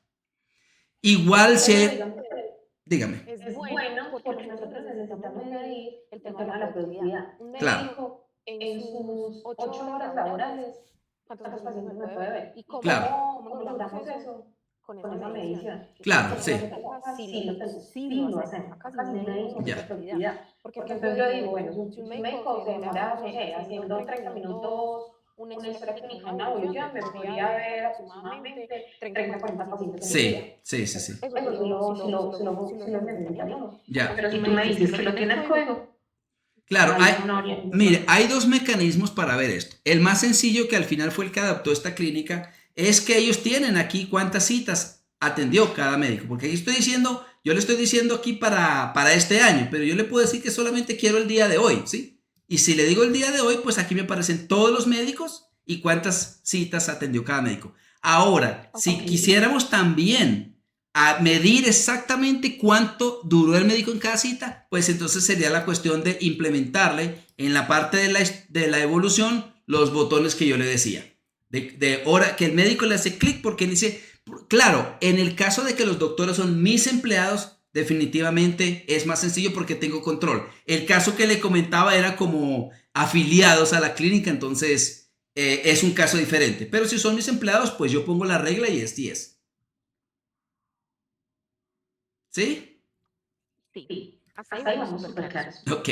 Igual se... Dígame. Es bueno porque nosotros necesitamos medir el tema de la productividad. Un Claro. médico en sus 8 horas laborales, ¿cuántos pacientes me puede ver? ¿Y Claro. cómo logramos eso? Con esa medición. Claro, sí. Sí lo hacemos. Acá sí medimos Ya. la productividad. Porque entonces yo digo, bueno, si un médico se demora, no sé, haciendo 30 minutos una historia clínica en una evolución, me podría ver aproximadamente 30-40 pacientes. Sí. Eso sí lo necesitaríamos. Ya. Pero si tú me dices que lo tiene el código. Claro, mire, hay dos mecanismos para ver esto. El más sencillo, que al final fue el que adaptó esta clínica, es que ellos tienen aquí cuántas citas atendió cada médico. Porque ahí yo le estoy diciendo aquí para este año, pero yo le puedo decir que solamente quiero el día de hoy, ¿sí? Y si le digo el día de hoy, pues aquí me aparecen todos los médicos y cuántas citas atendió cada médico. Ahora, si quisiéramos también a medir exactamente cuánto duró el médico en cada cita, pues entonces sería la cuestión de implementarle en la parte de la evolución los botones que yo le decía. De hora que el médico le hace clic porque dice, claro, en el caso de que los doctores son mis empleados, definitivamente es más sencillo porque tengo control. El caso que le comentaba era como afiliados a la clínica, entonces es un caso diferente. Pero si son mis empleados, pues yo pongo la regla y es 10. ¿Sí? Sí, hasta ahí vamos súper claros. Ok,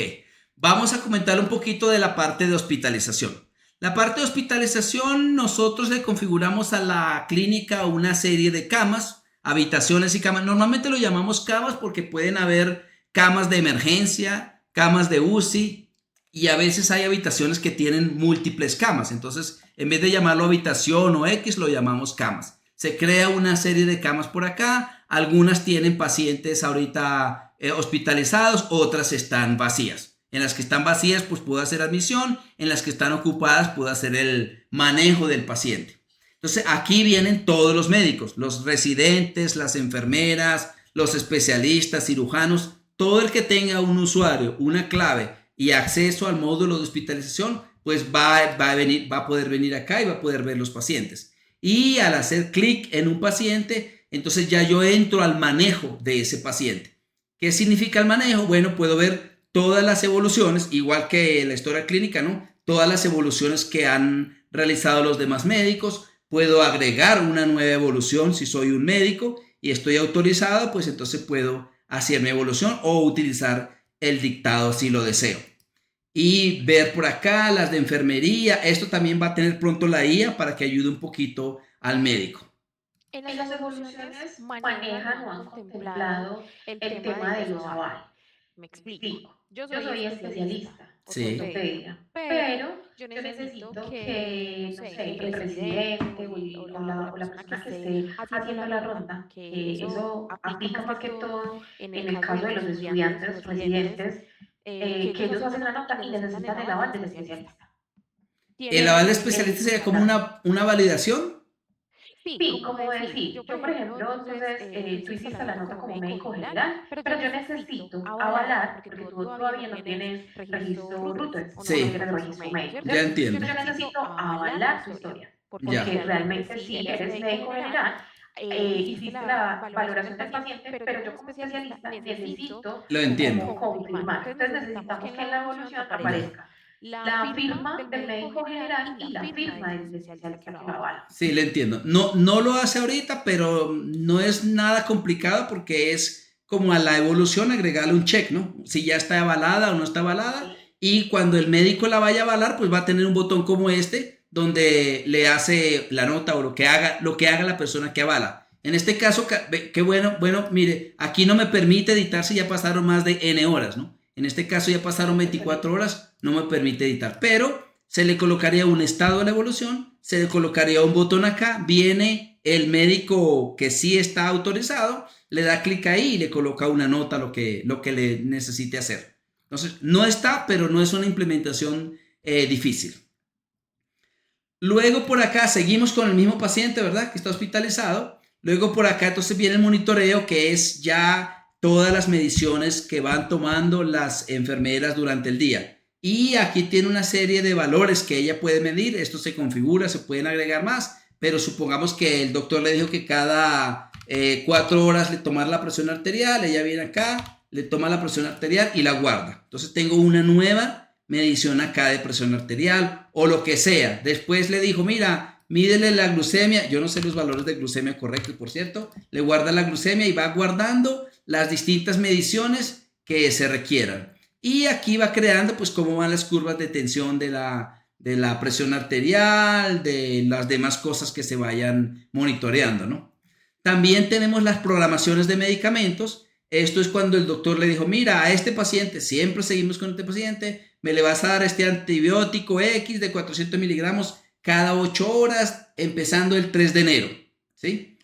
vamos a comentar un poquito de la parte de hospitalización. La parte de hospitalización, nosotros le configuramos a la clínica una serie de camas, habitaciones y camas. Normalmente lo llamamos camas porque pueden haber camas de emergencia, camas de UCI y a veces hay habitaciones que tienen múltiples camas. Entonces, en vez de llamarlo habitación o X, lo llamamos camas. Se crea una serie de camas por acá. Algunas tienen pacientes ahorita hospitalizados, otras están vacías. En las que están vacías, pues puedo hacer admisión. En las que están ocupadas, puedo hacer el manejo del paciente. Entonces, aquí vienen todos los médicos, los residentes, las enfermeras, los especialistas, cirujanos, todo el que tenga un usuario, una clave y acceso al módulo de hospitalización, pues va a poder venir acá y va a poder ver los pacientes. Y al hacer clic en un paciente, entonces ya yo entro al manejo de ese paciente. ¿Qué significa el manejo? Bueno, puedo ver todas las evoluciones, igual que la historia clínica, ¿no? Todas las evoluciones que han realizado los demás médicos. Puedo agregar una nueva evolución si soy un médico y estoy autorizado, pues entonces puedo hacer mi evolución o utilizar el dictado si lo deseo. Y ver por acá las de enfermería. Esto también va a tener pronto la IA para que ayude un poquito al médico. En las evoluciones manejan o han contemplado el tema de los aval. Me explico. Yo soy especialista, Sí. ortopedia, pero yo necesito que, no sé, el residente o la persona que esté haciendo la ronda, que eso aplica más que todo en el caso de los estudiantes o residentes, que ellos hacen la nota y necesitan el aval del especialista. ¿El aval del especialista sería como una validación? Sí, como decir, yo por ejemplo, entonces tú hiciste la nota como médico general, pero yo necesito avalar, porque tú todavía no tienes registro RUTEX, o no Sí. tienes registro médico. Ya entiendo. Yo necesito avalar tu historia, porque realmente sí eres médico general, hiciste la valoración del paciente, pero yo como especialista necesito Lo entiendo. como confirmar. Entonces necesitamos que en la evolución aparezca la firma del médico general y la firma del especialista que lo avala. Sí, le entiendo. No lo hace ahorita, pero no es nada complicado porque es como a la evolución agregarle un check, ¿no? Si ya está avalada o no está avalada. Y cuando el médico la vaya a avalar, pues va a tener un botón como este, donde le hace la nota o lo que haga la persona que avala. En este caso, qué bueno, mire, aquí no me permite editar si ya pasaron más de N horas, ¿no? En este caso ya pasaron 24 horas, no me permite editar. Pero se le colocaría un estado de la evolución, se le colocaría un botón acá, viene el médico que sí está autorizado, le da clic ahí y le coloca una nota lo que le necesite hacer. Entonces, no está, pero no es una implementación difícil. Luego por acá seguimos con el mismo paciente, ¿verdad? Que está hospitalizado. Luego por acá entonces viene el monitoreo, que es ya todas las mediciones que van tomando las enfermeras durante el día. Y aquí tiene una serie de valores que ella puede medir. Esto se configura, se pueden agregar más, pero supongamos que el doctor le dijo que cada 4 horas le tomara la presión arterial. Ella viene acá, le toma la presión arterial y la guarda. Entonces tengo una nueva medición acá de presión arterial o lo que sea. Después le dijo, mira, mídele la glucemia. Yo no sé los valores de glucemia correctos, por cierto. Le guarda la glucemia y va guardando las distintas mediciones que se requieran. Y aquí va creando pues cómo van las curvas de tensión de la presión arterial, de las demás cosas que se vayan monitoreando, ¿no? También tenemos las programaciones de medicamentos. Esto es cuando el doctor le dijo, mira, a este paciente, siempre seguimos con este paciente, me le vas a dar este antibiótico X de 400 miligramos cada 8 horas, empezando el 3 de enero, ¿sí?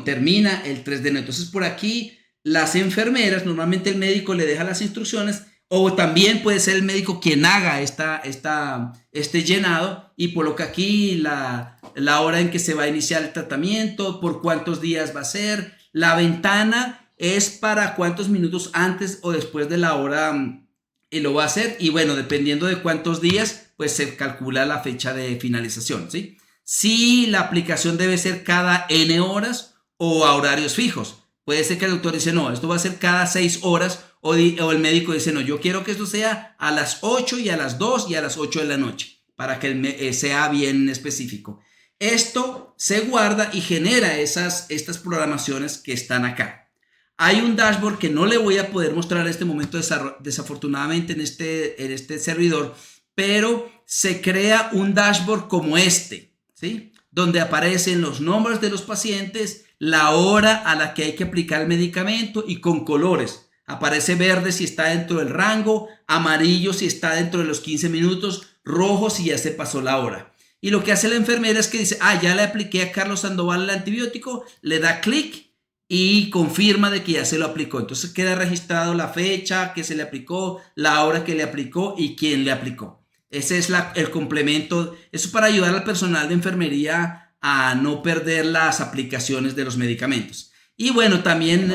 Termina el 3 de enero. Entonces, por aquí, las enfermeras, normalmente el médico le deja las instrucciones, o también puede ser el médico quien haga este llenado y coloca aquí la hora en que se va a iniciar el tratamiento, por cuántos días va a ser, la ventana es para cuántos minutos antes o después de la hora y lo va a hacer, y bueno, dependiendo de cuántos días, pues se calcula la fecha de finalización, ¿sí? Si la aplicación debe ser cada N horas o a horarios fijos. Puede ser que el doctor dice, no, esto va a ser cada 6 horas, o el médico dice, no, yo quiero que esto sea a las 8 y a las 2 y a las 8 de la noche, para que sea bien específico. Esto se guarda y genera estas programaciones que están acá. Hay un dashboard que no le voy a poder mostrar en este momento, desafortunadamente en este servidor, pero se crea un dashboard como este, ¿sí? Donde aparecen los nombres de los pacientes, la hora a la que hay que aplicar el medicamento y con colores. Aparece verde si está dentro del rango, amarillo si está dentro de los 15 minutos, rojo si ya se pasó la hora. Y lo que hace la enfermera es que dice, ya le apliqué a Carlos Sandoval el antibiótico, le da clic y confirma de que ya se lo aplicó. Entonces queda registrado la fecha que se le aplicó, la hora que le aplicó y quién le aplicó. Ese es el complemento. Eso es para ayudar al personal de enfermería a no perder las aplicaciones de los medicamentos. Y bueno, también...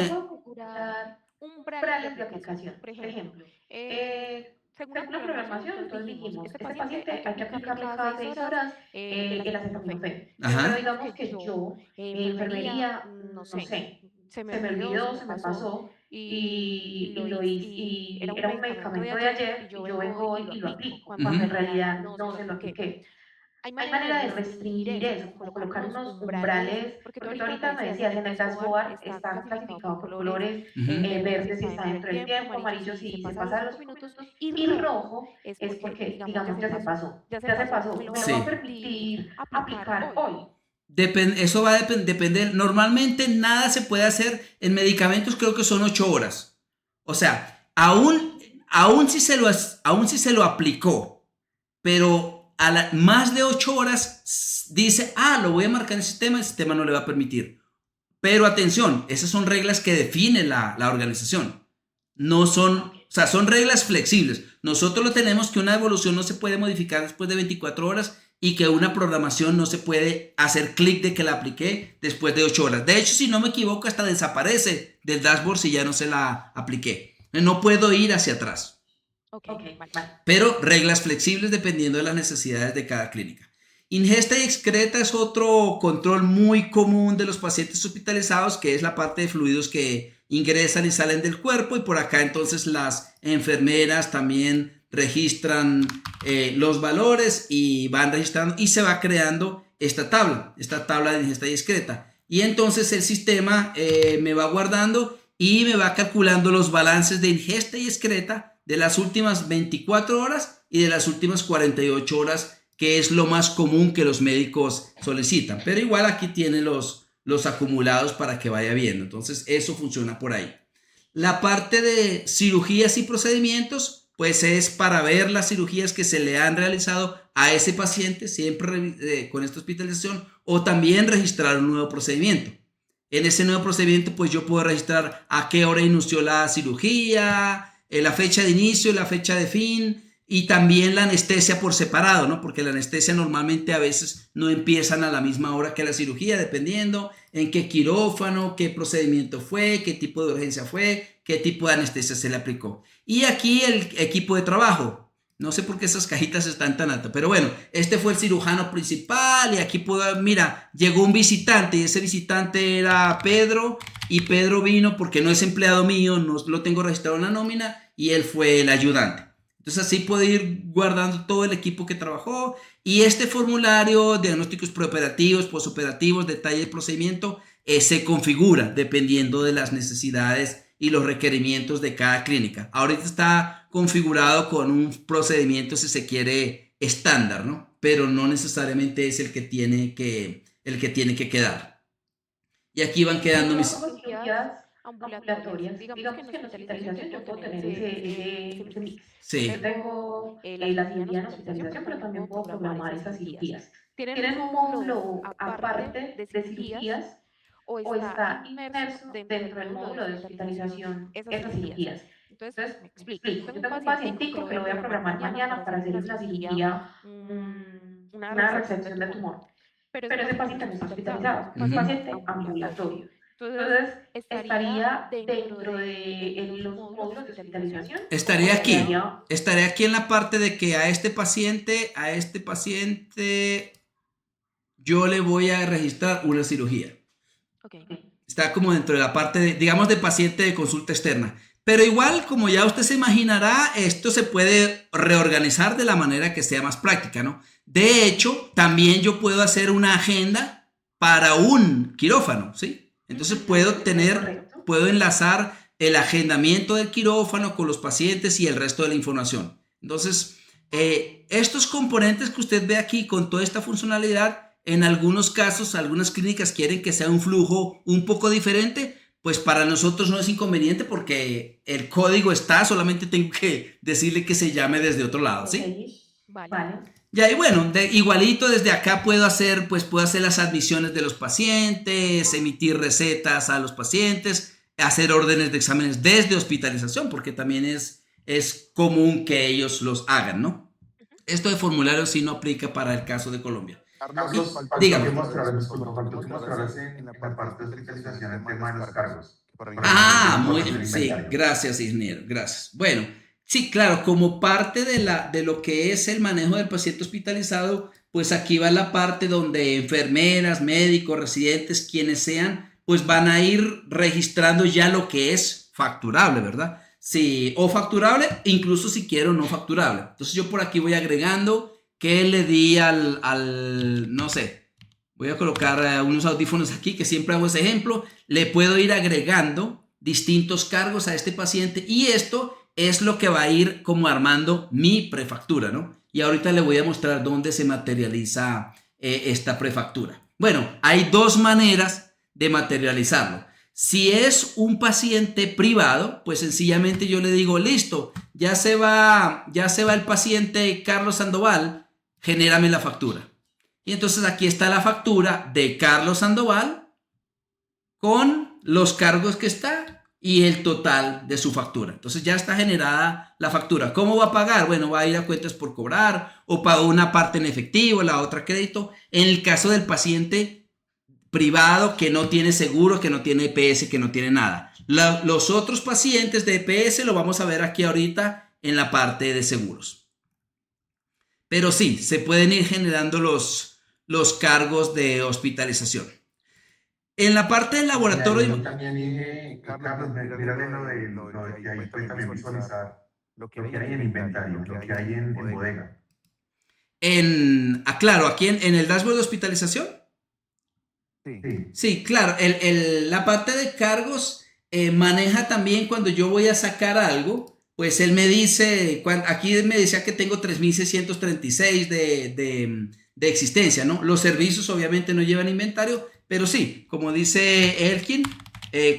umbrales de aplicación. Por ejemplo, según la programación, entonces dijimos, este paciente hay que aplicarle cada 6 horas el acetaminofén. Pero digamos que yo, enfermería, no sé, se me olvidó, se me pasó y lo hice, y era un medicamento de ayer y yo vengo hoy y lo aplico, cuando en realidad no se lo apliqué. Hay Hay manera de restringir eso, como colocar unos umbrales, porque tú ahorita me decías, en el dashboard está clasificado por colores, verde si está dentro del tiempo, amarillo si se pasa los 5 minutos, y rojo es porque, digamos, ya se pasó, me lo va a permitir aplicar hoy. Eso va a depender. Normalmente nada se puede hacer en medicamentos, creo que son 8 horas. O sea, aún si se lo aplicó, pero a más de 8 horas dice, lo voy a marcar en el sistema no le va a permitir. Pero atención, esas son reglas que define la organización. No son, son reglas flexibles. Nosotros lo tenemos, que una evolución no se puede modificar después de 24 horas y que una programación no se puede hacer clic de que la apliqué después de 8 horas. De hecho, si no me equivoco, hasta desaparece del dashboard si ya no se la apliqué. No puedo ir hacia atrás. Okay. Pero reglas flexibles dependiendo de las necesidades de cada clínica. Ingesta y excreta es otro control muy común de los pacientes hospitalizados, que es la parte de fluidos que ingresan y salen del cuerpo, y por acá entonces las enfermeras también registran los valores y van registrando y se va creando esta tabla de ingesta y excreta, y entonces el sistema me va guardando y me va calculando los balances de ingesta y excreta de las últimas 24 horas y de las últimas 48 horas, que es lo más común que los médicos solicitan. Pero igual aquí tiene los acumulados para que vaya viendo. Entonces eso funciona por ahí. La parte de cirugías y procedimientos, pues es para ver las cirugías que se le han realizado a ese paciente, siempre con esta hospitalización, o también registrar un nuevo procedimiento. En ese nuevo procedimiento, pues yo puedo registrar a qué hora inició la cirugía, la fecha de inicio, la fecha de fin, y también la anestesia por separado, ¿no? Porque la anestesia normalmente a veces no empiezan a la misma hora que la cirugía, dependiendo en qué quirófano, qué procedimiento fue, qué tipo de urgencia fue, qué tipo de anestesia se le aplicó. Y aquí el equipo de trabajo. No sé por qué esas cajitas están tan altas, pero bueno, este fue el cirujano principal y aquí puedo, mira, llegó un visitante y ese visitante era Pedro y Pedro vino porque no es empleado mío, no lo tengo registrado en la nómina y él fue el ayudante. Entonces así puedo ir guardando todo el equipo que trabajó y este formulario, diagnósticos preoperativos, posoperativos, detalle del procedimiento, se configura dependiendo de las necesidades y los requerimientos de cada clínica. Ahorita está configurado con un procedimiento, si se quiere, estándar, ¿no? Pero no necesariamente es el que tiene que quedar. Y aquí van quedando mis... cirugías ambulatorias. Digamos que en hospitalización yo puedo tener ese mix. Sí. Yo tengo la cirugía en hospitalización, pero también puedo programar esas cirugías. ¿Tienen un módulo aparte de cirugías o está inmerso dentro del módulo de hospitalización esas cirugías? Entonces, me explico. Yo tengo un pacientico que lo voy a programar mañana para hacerle una cirugía, una resección de tumor, pero ese paciente no está hospitalizado, es un paciente ambulatorio. Entonces, estaría dentro de los módulos de hospitalización. Estaría aquí en la parte de que a este paciente yo le voy a registrar una cirugía. Okay. Está como dentro de la parte, digamos, de paciente de consulta externa. Pero igual, como ya usted se imaginará, esto se puede reorganizar de la manera que sea más práctica, ¿no? De hecho, también yo puedo hacer una agenda para un quirófano, ¿sí? Entonces puedo enlazar el agendamiento del quirófano con los pacientes y el resto de la información. Entonces, estos componentes que usted ve aquí con toda esta funcionalidad, en algunos casos, algunas clínicas quieren que sea un flujo un poco diferente, pues para nosotros no es inconveniente porque el código está, solamente tengo que decirle que se llame desde otro lado, ¿sí? Vale. Ya, y bueno, igualito desde acá puedo hacer las admisiones de los pacientes, emitir recetas a los pacientes, hacer órdenes de exámenes desde hospitalización, porque también es común que ellos los hagan, ¿no? Esto de formulario sí no aplica para el caso de Colombia. Carlos, dígame. ¿qué mostrarás en la parte de hospitalización el tema de los cargos? Muy bien, sí, gracias, ingeniero, gracias. Bueno, sí, claro, como parte de lo que es el manejo del paciente hospitalizado, pues aquí va la parte donde enfermeras, médicos, residentes, quienes sean, pues van a ir registrando ya lo que es facturable, ¿verdad? Sí, o facturable, incluso si quiero no facturable. Entonces yo por aquí voy agregando que le di no sé, voy a colocar unos audífonos aquí que siempre hago ese ejemplo, le puedo ir agregando distintos cargos a este paciente y esto es lo que va a ir como armando mi prefactura, ¿no? Y ahorita le voy a mostrar dónde se materializa esta prefactura. Bueno, hay dos maneras de materializarlo. Si es un paciente privado, pues sencillamente yo le digo, listo, ya se va el paciente Carlos Sandoval, genérame la factura. Y entonces aquí está la factura de Carlos Sandoval con los cargos que está y el total de su factura. Entonces ya está generada la factura. ¿Cómo va a pagar? Bueno, va a ir a cuentas por cobrar o pagó una parte en efectivo, la otra crédito. En el caso del paciente privado que no tiene seguro, que no tiene EPS, que no tiene nada. Los otros pacientes de EPS lo vamos a ver aquí ahorita en la parte de seguros. Pero sí, se pueden ir generando los cargos de hospitalización. En la parte del laboratorio... Yo también dije, Carlos, mírale lo de que ahí puede también visualizar lo que hay en inventario, lo que hay en bodega. Claro, aquí en el dashboard de hospitalización. Sí, claro, la parte de cargos maneja también cuando yo voy a sacar algo, pues él me dice, aquí me decía que tengo 3.636 de existencia, ¿no? Los servicios obviamente no llevan inventario, pero sí, como dice Elkin,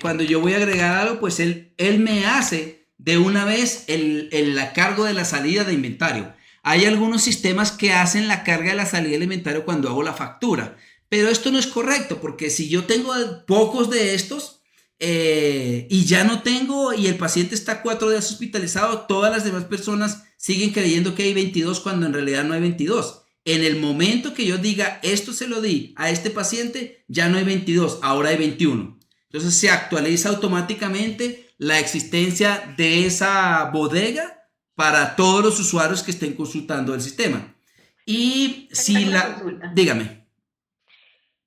cuando yo voy a agregar algo, pues él me hace de una vez el cargo de la salida de inventario. hay algunos sistemas que hacen la carga de la salida del inventario cuando hago la factura. Pero esto no es correcto, porque si yo tengo pocos de estos y ya no tengo, y el paciente está 4 días hospitalizado, todas las demás personas siguen creyendo que hay 22 cuando en realidad no hay 22. En el momento que yo diga, esto se lo di a este paciente, ya no hay 22, ahora hay 21. Entonces se actualiza automáticamente la existencia de esa bodega para todos los usuarios que estén consultando el sistema. Y si Tengo una la... consulta. Dígame.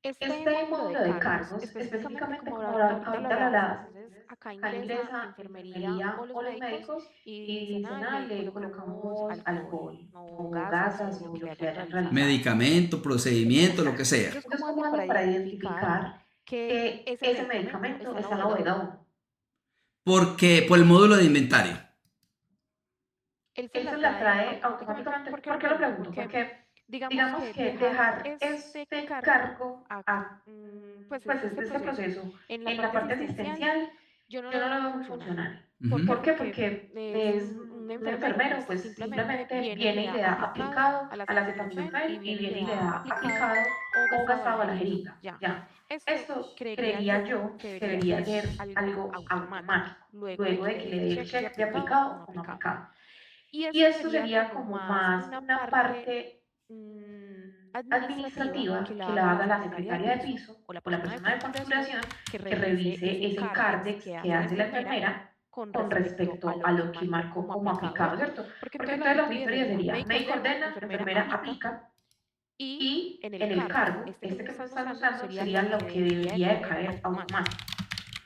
Este Este módulo de módulo de cargos, cargos, específicamente específicamente como como ahorita lo ahorita lo hablabas, hablabas, entonces acá acá ingresa ingresa enfermería o enfermería los o los médicos médicos y y dicen, dicen, ah, ah, le le colocamos colocamos alcohol alcohol o o gasas o gasas lo o que lo le que hayan hayan realizado. realizado. Medicamento, procedimiento, lo que Exacto. sea. Ellos Entonces, cómo ¿cómo hacen para hacen para identificar identificar que que ese ese medicamento medicamento está en la está en la bodega bodega 1? 1? Porque por el módulo de inventario. Él se la Él se la trae trae automáticamente. automáticamente. ¿Por qué lo ¿Por qué lo pregunto? pregunto? Porque Porque digamos digamos que que dejar dejar este este cargo cargo pues pues este este proceso proceso en la en la parte parte asistencial, asistencial, yo no yo lo no veo lo muy veo muy funcional. funcional. ¿Por qué? Ujú. ¿Por qué? Porque Porque es es un un enfermero, pues enfermero, pues simplemente simplemente viene y le viene y da le da aplicado aplicado al al acetaminofén y acetaminofén y viene y le viene y le da da aplicado aplicado o o gastado a la gastado a la jeringa. jeringa. Ya. Ya. Esto Esto creería creería yo yo que que debería debería ser ser algo algo automático, automático, luego de luego que de le que dé le el dé el check de check de aplicado o no aplicado o no aplicado. aplicado. Y Y esto esto sería sería como como más más una una parte parte administrativa que administrativa la que haga la la haga la secretaria de secretaria de piso piso o la o la persona de persona de facturación facturación que que revise revise ese ese cardex cardex que que hace la hace la enfermera enfermera con con respecto a respecto lo a que lo que marcó marcó como como aplicado, aplicado, ¿cierto? ¿cierto? Porque Porque entonces la entonces la auditoría auditoría sería sería médico médico ordena, ordena, enfermera enfermera aplica aplica y y en el en el cargo, cargo, este que este tú que tú estás estás usando usando sería sería lo que lo que debería de debería de caer caer automático. automático.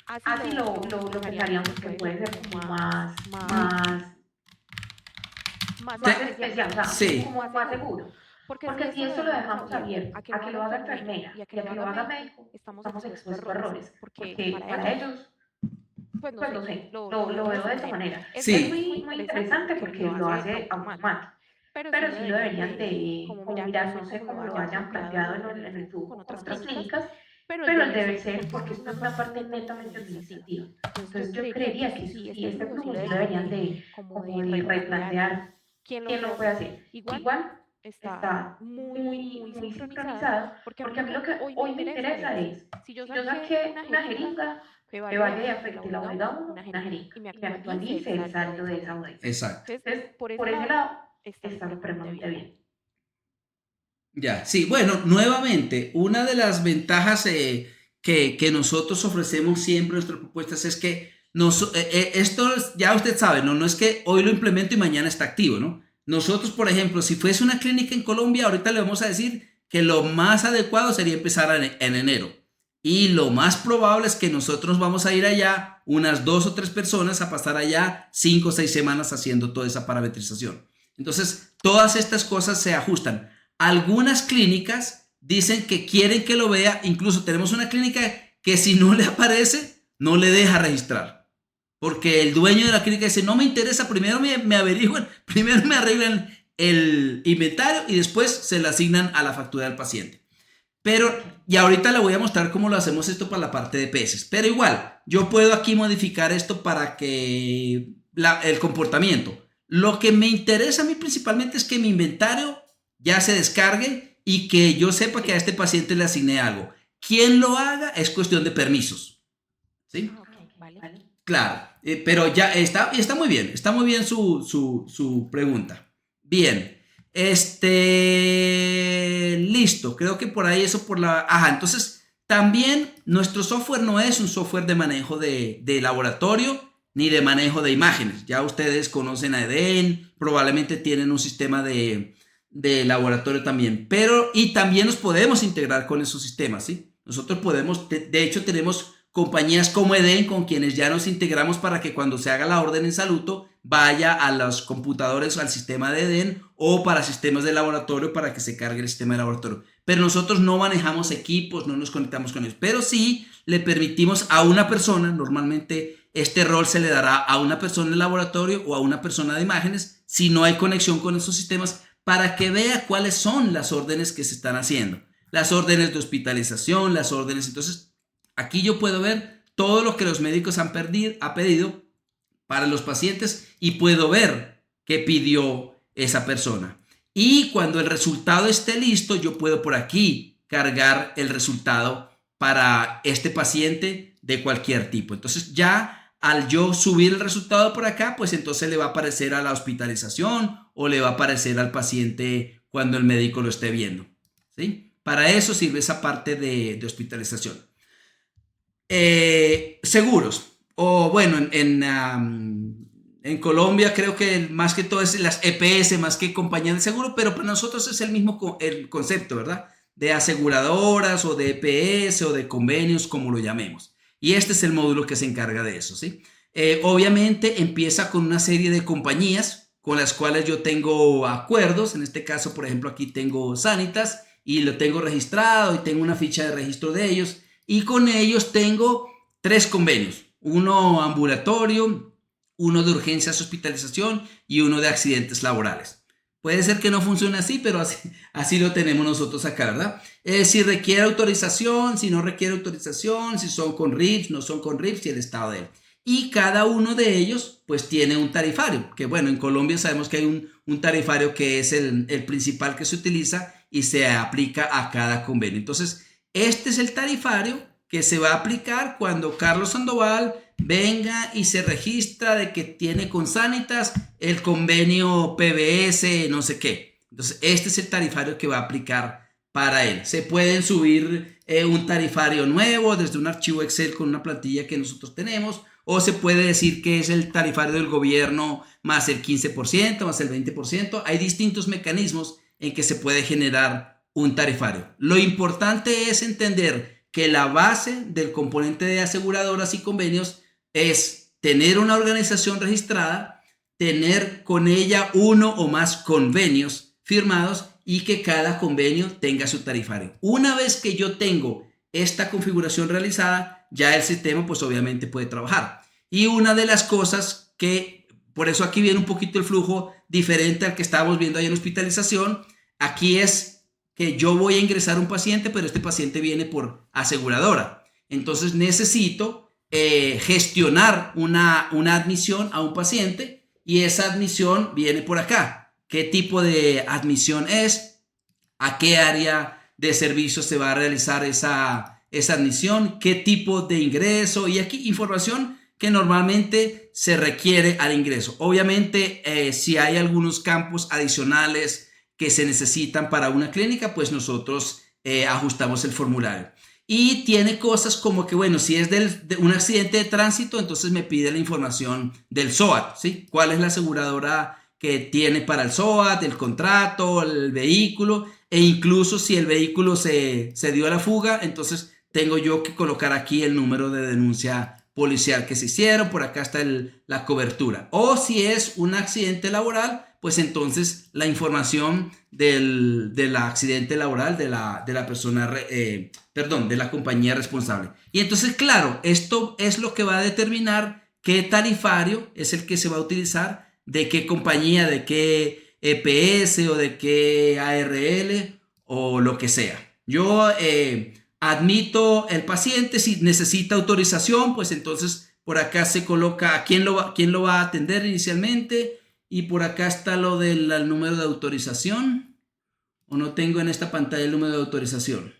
Así Así lo lo pensaríamos pensaríamos que que puede ser puede ser como como más, más, más más especial, especial, o sea, Sí. como como más más seguro. seguro. Porque si Porque esto si lo esto lo dejamos dejamos abierto abierto a que a lo que haga lo haga enfermera y enfermera a que y a lo que haga lo haga médico, médico, estamos estamos expuestos a expuestos a errores. errores. Porque Porque para para ellos, ellos, pues no pues sé, no sé, lo lo veo de veo esa de esa manera. manera. Es Sí. muy Muy interesante interesante porque porque lo lo hace hace automático. automático. Pero sí Pero lo sí lo deberían deberían de, de, como como mirar, no mirar, no sé sé cómo lo cómo lo hayan hayan planteado planteado en el en el flujo con flujo con otras otras clínicas, clínicas, pero el pero el deber deber ser, ser, porque esto porque es esto una es una parte parte netamente netamente administrativa. administrativa. Entonces yo Entonces yo creería que creería sí, que sí, este sí, este flujo sí lo flujo sí lo deberían deberían de, de como como de de replantear replantear quién lo quién puede lo puede hacer. hacer. Igual Igual está está muy, muy, muy muy sincronizado, sincronizado, porque a mí porque lo a mí que lo que hoy me hoy me interesa interesa es, es, si yo si yo saqué saqué una una jeringa, jeringa me que vaya de vaya de afecte la afecte la bodega bodega 1 una 1, una jeringa jeringa, y me y me actualice el actualice el saldo de saldo esa de esa bodega. bodega. Exacto. Entonces, Entonces, por ese por ese lado, lado, está está supremamente supremamente bien. bien. Ya, sí, bueno, nuevamente, una de las ventajas que nosotros ofrecemos siempre en nuestras propuestas es que esto ya usted sabe, ¿no? No es que hoy lo implemento y mañana está activo, ¿no? Nosotros, por ejemplo, si fuese una clínica en Colombia, ahorita le vamos a decir que lo más adecuado sería empezar en enero. Y lo más probable es que nosotros vamos a ir allá, unas 2 o 3 personas, a pasar allá 5 o 6 semanas haciendo toda esa parametrización. Entonces, todas estas cosas se ajustan. Algunas clínicas dicen que quieren que lo vea, incluso tenemos una clínica que si no le aparece, no le deja registrar. Porque el dueño de la clínica dice, no me interesa, primero me averiguan, primero me arreglan el inventario y después se le asignan a la factura del paciente. Pero, y ahorita le voy a mostrar cómo lo hacemos esto para la parte de peces. Pero igual, yo puedo aquí modificar esto para que el comportamiento. Lo que me interesa a mí principalmente es que mi inventario ya se descargue y que yo sepa que a este paciente le asigné algo. Quien lo haga es cuestión de permisos. ¿Sí? Ah, ok, vale. Claro, pero ya está muy bien su pregunta. Bien, listo, creo que por ahí eso por la... Ajá, entonces también nuestro software no es un software de manejo de laboratorio ni de manejo de imágenes. Ya ustedes conocen a Eden, probablemente tienen un sistema de laboratorio también, pero y también nos podemos integrar con esos sistemas, ¿sí? Nosotros podemos, de hecho tenemos compañías como Eden con quienes ya nos integramos para que cuando se haga la orden en Saluto vaya a los computadores o al sistema de Eden o para sistemas de laboratorio para que se cargue el sistema de laboratorio. Pero nosotros no manejamos equipos, no nos conectamos con ellos, pero sí le permitimos a una persona, normalmente este rol se le dará a una persona de laboratorio o a una persona de imágenes si no hay conexión con esos sistemas para que vea cuáles son las órdenes que se están haciendo. Las órdenes de hospitalización, las órdenes, entonces aquí yo puedo ver todo lo que los médicos ha pedido para los pacientes y puedo ver qué pidió esa persona. Y cuando el resultado esté listo, yo puedo por aquí cargar el resultado para este paciente de cualquier tipo. Entonces ya al yo subir el resultado por acá, pues entonces le va a aparecer a la hospitalización o le va a aparecer al paciente cuando el médico lo esté viendo, ¿sí? Para eso sirve esa parte de hospitalización. Seguros. O bueno, en Colombia creo que más que todo es las EPS más que compañías de seguro, pero para nosotros es el mismo el concepto, ¿verdad? De aseguradoras o de EPS o de convenios, como lo llamemos. Y este es el módulo que se encarga de eso, ¿sí? Obviamente empieza con una serie de compañías con las cuales yo tengo acuerdos. En este caso, por ejemplo, aquí tengo Sanitas y lo tengo registrado y tengo una ficha de registro de ellos. Y con ellos tengo 3 convenios. Uno ambulatorio, uno de urgencias hospitalización y uno de accidentes laborales. Puede ser que no funcione así, pero así lo tenemos nosotros acá, ¿verdad? Si requiere autorización, si no requiere autorización, si son con RIPS, no son con RIPS y el estado de él. Y cada uno de ellos pues tiene un tarifario, que bueno, en Colombia sabemos que hay un tarifario que es el principal que se utiliza y se aplica a cada convenio. Entonces, este es el tarifario que se va a aplicar cuando Carlos Sandoval venga y se registra de que tiene con Sanitas el convenio PBS, no sé qué. Entonces, este es el tarifario que va a aplicar para él. Se pueden subir un tarifario nuevo desde un archivo Excel con una plantilla que nosotros tenemos, o se puede decir que es el tarifario del gobierno más el 15%, más el 20%. Hay distintos mecanismos en que se puede generar un tarifario. Lo importante es entender que la base del componente de aseguradoras y convenios es tener una organización registrada, tener con ella uno o más convenios firmados y que cada convenio tenga su tarifario. Una vez que yo tengo esta configuración realizada, ya el sistema pues obviamente puede trabajar. Y una de las cosas que, por eso aquí viene un poquito el flujo diferente al que estábamos viendo ahí en hospitalización, aquí es que yo voy a ingresar un paciente, pero este paciente viene por aseguradora. Entonces necesito gestionar una admisión a un paciente y esa admisión viene por acá. ¿Qué tipo de admisión es? ¿A qué área de servicio se va a realizar esa admisión? ¿Qué tipo de ingreso? Y aquí información que normalmente se requiere al ingreso. Obviamente, si hay algunos campos adicionales que se necesitan para una clínica, pues nosotros ajustamos el formulario. Y tiene cosas como que, bueno, si es de un accidente de tránsito, entonces me pide la información del SOAT, ¿sí? ¿Cuál es la aseguradora que tiene para el SOAT, el contrato, el vehículo? E incluso si el vehículo se dio a la fuga, entonces tengo yo que colocar aquí el número de denuncia policial que se hicieron, por acá está la cobertura. O si es un accidente laboral, pues entonces la información del accidente laboral de la persona, de la compañía responsable. Y entonces, claro, esto es lo que va a determinar qué tarifario es el que se va a utilizar, de qué compañía, de qué EPS o de qué ARL o lo que sea. Yo admito el paciente, si necesita autorización, pues entonces por acá se coloca quién lo va a atender inicialmente y por acá está lo del número de autorización. ¿O no tengo en esta pantalla el número de autorización?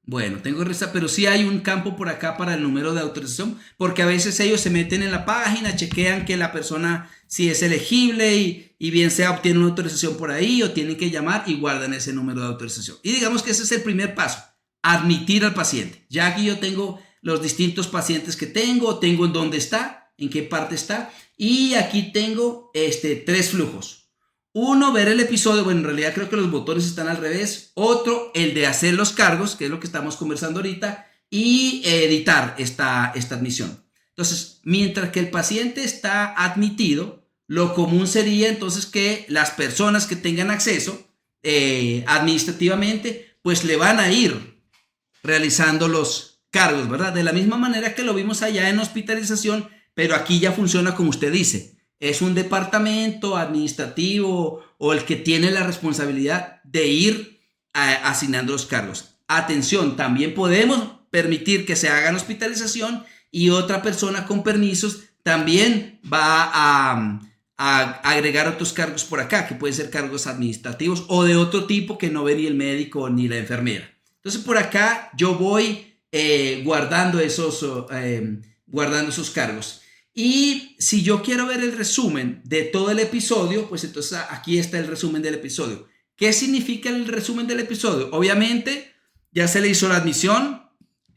Bueno, tengo esta, pero sí hay un campo por acá para el número de autorización, porque a veces ellos se meten en la página, chequean que la persona sí es elegible y bien sea obtienen una autorización por ahí o tienen que llamar y guardan ese número de autorización. Y digamos que ese es el primer paso, admitir al paciente. Ya aquí yo tengo los distintos pacientes que tengo en dónde está, en qué parte está, y aquí tengo 3 flujos. Uno, ver el episodio. Bueno, en realidad creo que los botones están al revés. Otro, el de hacer los cargos, que es lo que estamos conversando ahorita, y editar esta admisión. Entonces, mientras que el paciente está admitido, lo común sería entonces que las personas que tengan acceso administrativamente, pues le van a ir realizando los cargos, ¿verdad? De la misma manera que lo vimos allá en hospitalización, pero aquí ya funciona como usted dice. Es un departamento administrativo o el que tiene la responsabilidad de ir asignando los cargos. Atención, también podemos permitir que se hagan hospitalización y otra persona con permisos también va agregar otros cargos por acá, que pueden ser cargos administrativos o de otro tipo que no ve ni el médico ni la enfermera. Entonces por acá yo voy guardando esos cargos. Y si yo quiero ver el resumen de todo el episodio, pues entonces aquí está el resumen del episodio. ¿Qué significa el resumen del episodio? Obviamente ya se le hizo la admisión,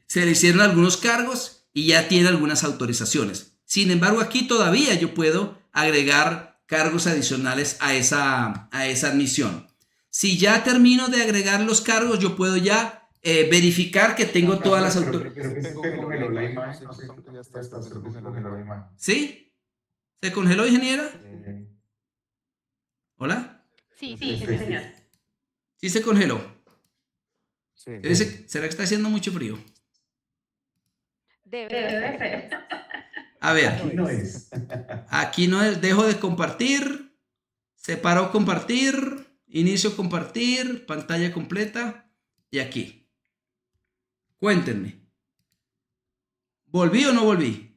se le hicieron algunos cargos y ya tiene algunas autorizaciones. Sin embargo, aquí todavía yo puedo agregar cargos adicionales a esa admisión. Si ya termino de agregar los cargos, yo puedo ya verificar que tengo todas las autorizaciones. ¿Sí? ¿Se congeló, ingeniera? ¿Hola? Sí, Sí, señor. señor. ¿Sí se congeló? Sí. ¿Será que está haciendo mucho frío? Debe Debe ser. ser. A ver, Aquí no es. aquí no es, dejo de compartir, separo compartir, inicio compartir, pantalla completa y aquí. Cuéntenme. ¿Volví o no volví?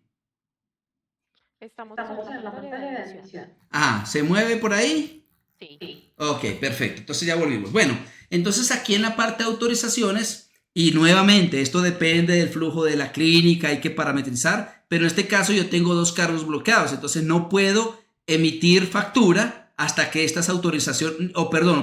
Estamos Estamos en en la la pantalla de admisión. Ah, ¿se mueve por ahí? Sí. Sí. Ok, perfecto. Entonces ya volvimos. Bueno, entonces aquí en la parte de autorizaciones, y nuevamente esto depende del flujo de la clínica, hay que parametrizar, pero en este caso yo tengo dos cargos bloqueados, entonces no puedo emitir factura hasta que estas autorizaciones,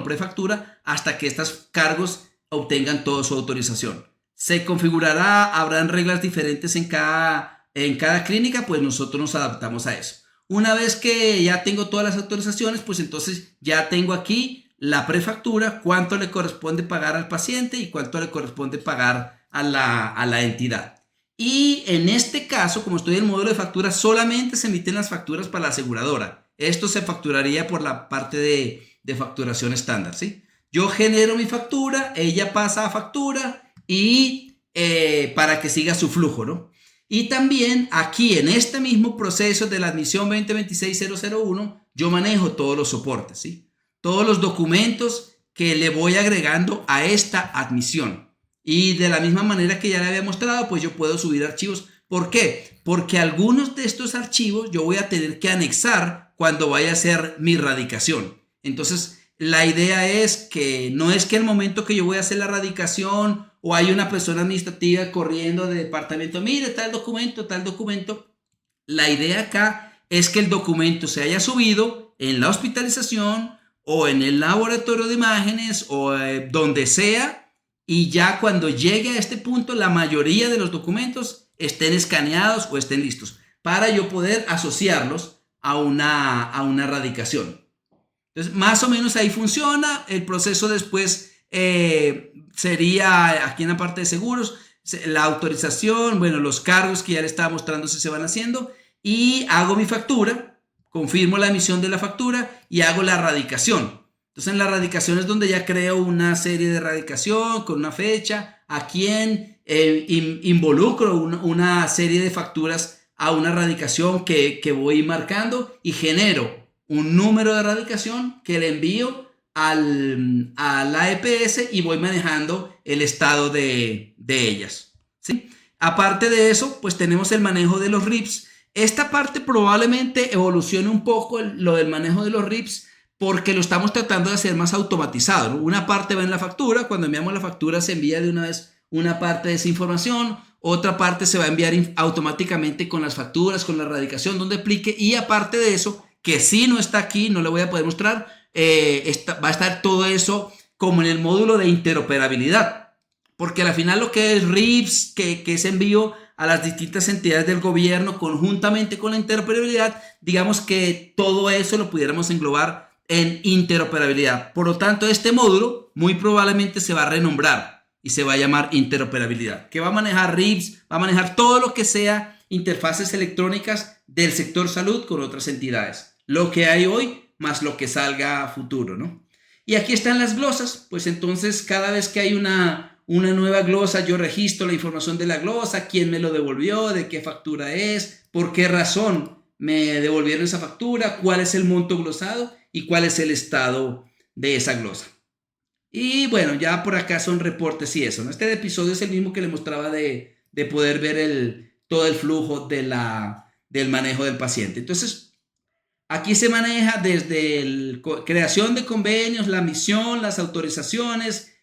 prefactura, hasta que estos cargos obtengan toda su autorización. Se configurará, habrán reglas diferentes en cada clínica, pues nosotros nos adaptamos a eso. Una vez que ya tengo todas las autorizaciones, pues entonces ya tengo aquí la prefactura, cuánto le corresponde pagar al paciente y cuánto le corresponde pagar a la entidad. Y en este caso, como estoy en el módulo de factura, solamente se emiten las facturas para la aseguradora. Esto se facturaría por la parte de facturación estándar, ¿sí? Yo genero mi factura, ella pasa a factura y para que siga su flujo, ¿no? Y también aquí en este mismo proceso de la admisión 2026-001, yo manejo todos los soportes, ¿sí? Todos los documentos que le voy agregando a esta admisión. Y de la misma manera que ya le había mostrado, pues yo puedo subir archivos. ¿Por qué? Porque algunos de estos archivos yo voy a tener que anexar cuando vaya a hacer mi radicación. Entonces, la idea es que no es que el momento que yo voy a hacer la radicación o hay una persona administrativa corriendo de departamento, mire tal documento. La idea acá es que el documento se haya subido en la hospitalización o en el laboratorio de imágenes o donde sea, y ya cuando llegue a este punto la mayoría de los documentos estén escaneados o estén listos para yo poder asociarlos a una radicación. Entonces, más o menos ahí funciona. El proceso después sería aquí en la parte de seguros, la autorización, bueno, los cargos que ya le estaba mostrando si se van haciendo, y hago mi factura, confirmo la emisión de la factura y hago la radicación. Entonces en la radicación es donde ya creo una serie de radicación con una fecha, a quien involucro una serie de facturas a una radicación que voy marcando y genero un número de radicación que le envío a la EPS y voy manejando el estado de ellas, ¿sí? Aparte de eso, pues tenemos el manejo de los RIPs. Esta parte probablemente evolucione un poco lo del manejo de los RIPs porque lo estamos tratando de hacer más automatizado, ¿no? Una parte va en la factura, cuando enviamos la factura se envía de una vez una parte de esa información, otra parte se va a enviar automáticamente con las facturas, con la radicación donde aplique, y aparte de eso, que si no está aquí, no le voy a poder mostrar, va a estar todo eso como en el módulo de interoperabilidad, porque al final lo que es RIPs, que es envío a las distintas entidades del gobierno conjuntamente con la interoperabilidad, digamos que todo eso lo pudiéramos englobar en interoperabilidad. Por lo tanto, este módulo muy probablemente se va a renombrar y se va a llamar interoperabilidad, que va a manejar RIPs, va a manejar todo lo que sea interfaces electrónicas del sector salud con otras entidades. Lo que hay hoy más lo que salga a futuro, ¿no? Y aquí están las glosas, pues entonces cada vez que hay una nueva glosa, yo registro la información de la glosa, quién me lo devolvió, de qué factura es, por qué razón me devolvieron esa factura, cuál es el monto glosado y cuál es el estado de esa glosa. Y bueno, ya por acá son reportes y eso, ¿no? Este episodio es el mismo que le mostraba de poder ver todo el flujo del manejo del paciente. Entonces, Aquí se maneja desde la creación de convenios, la misión, las autorizaciones,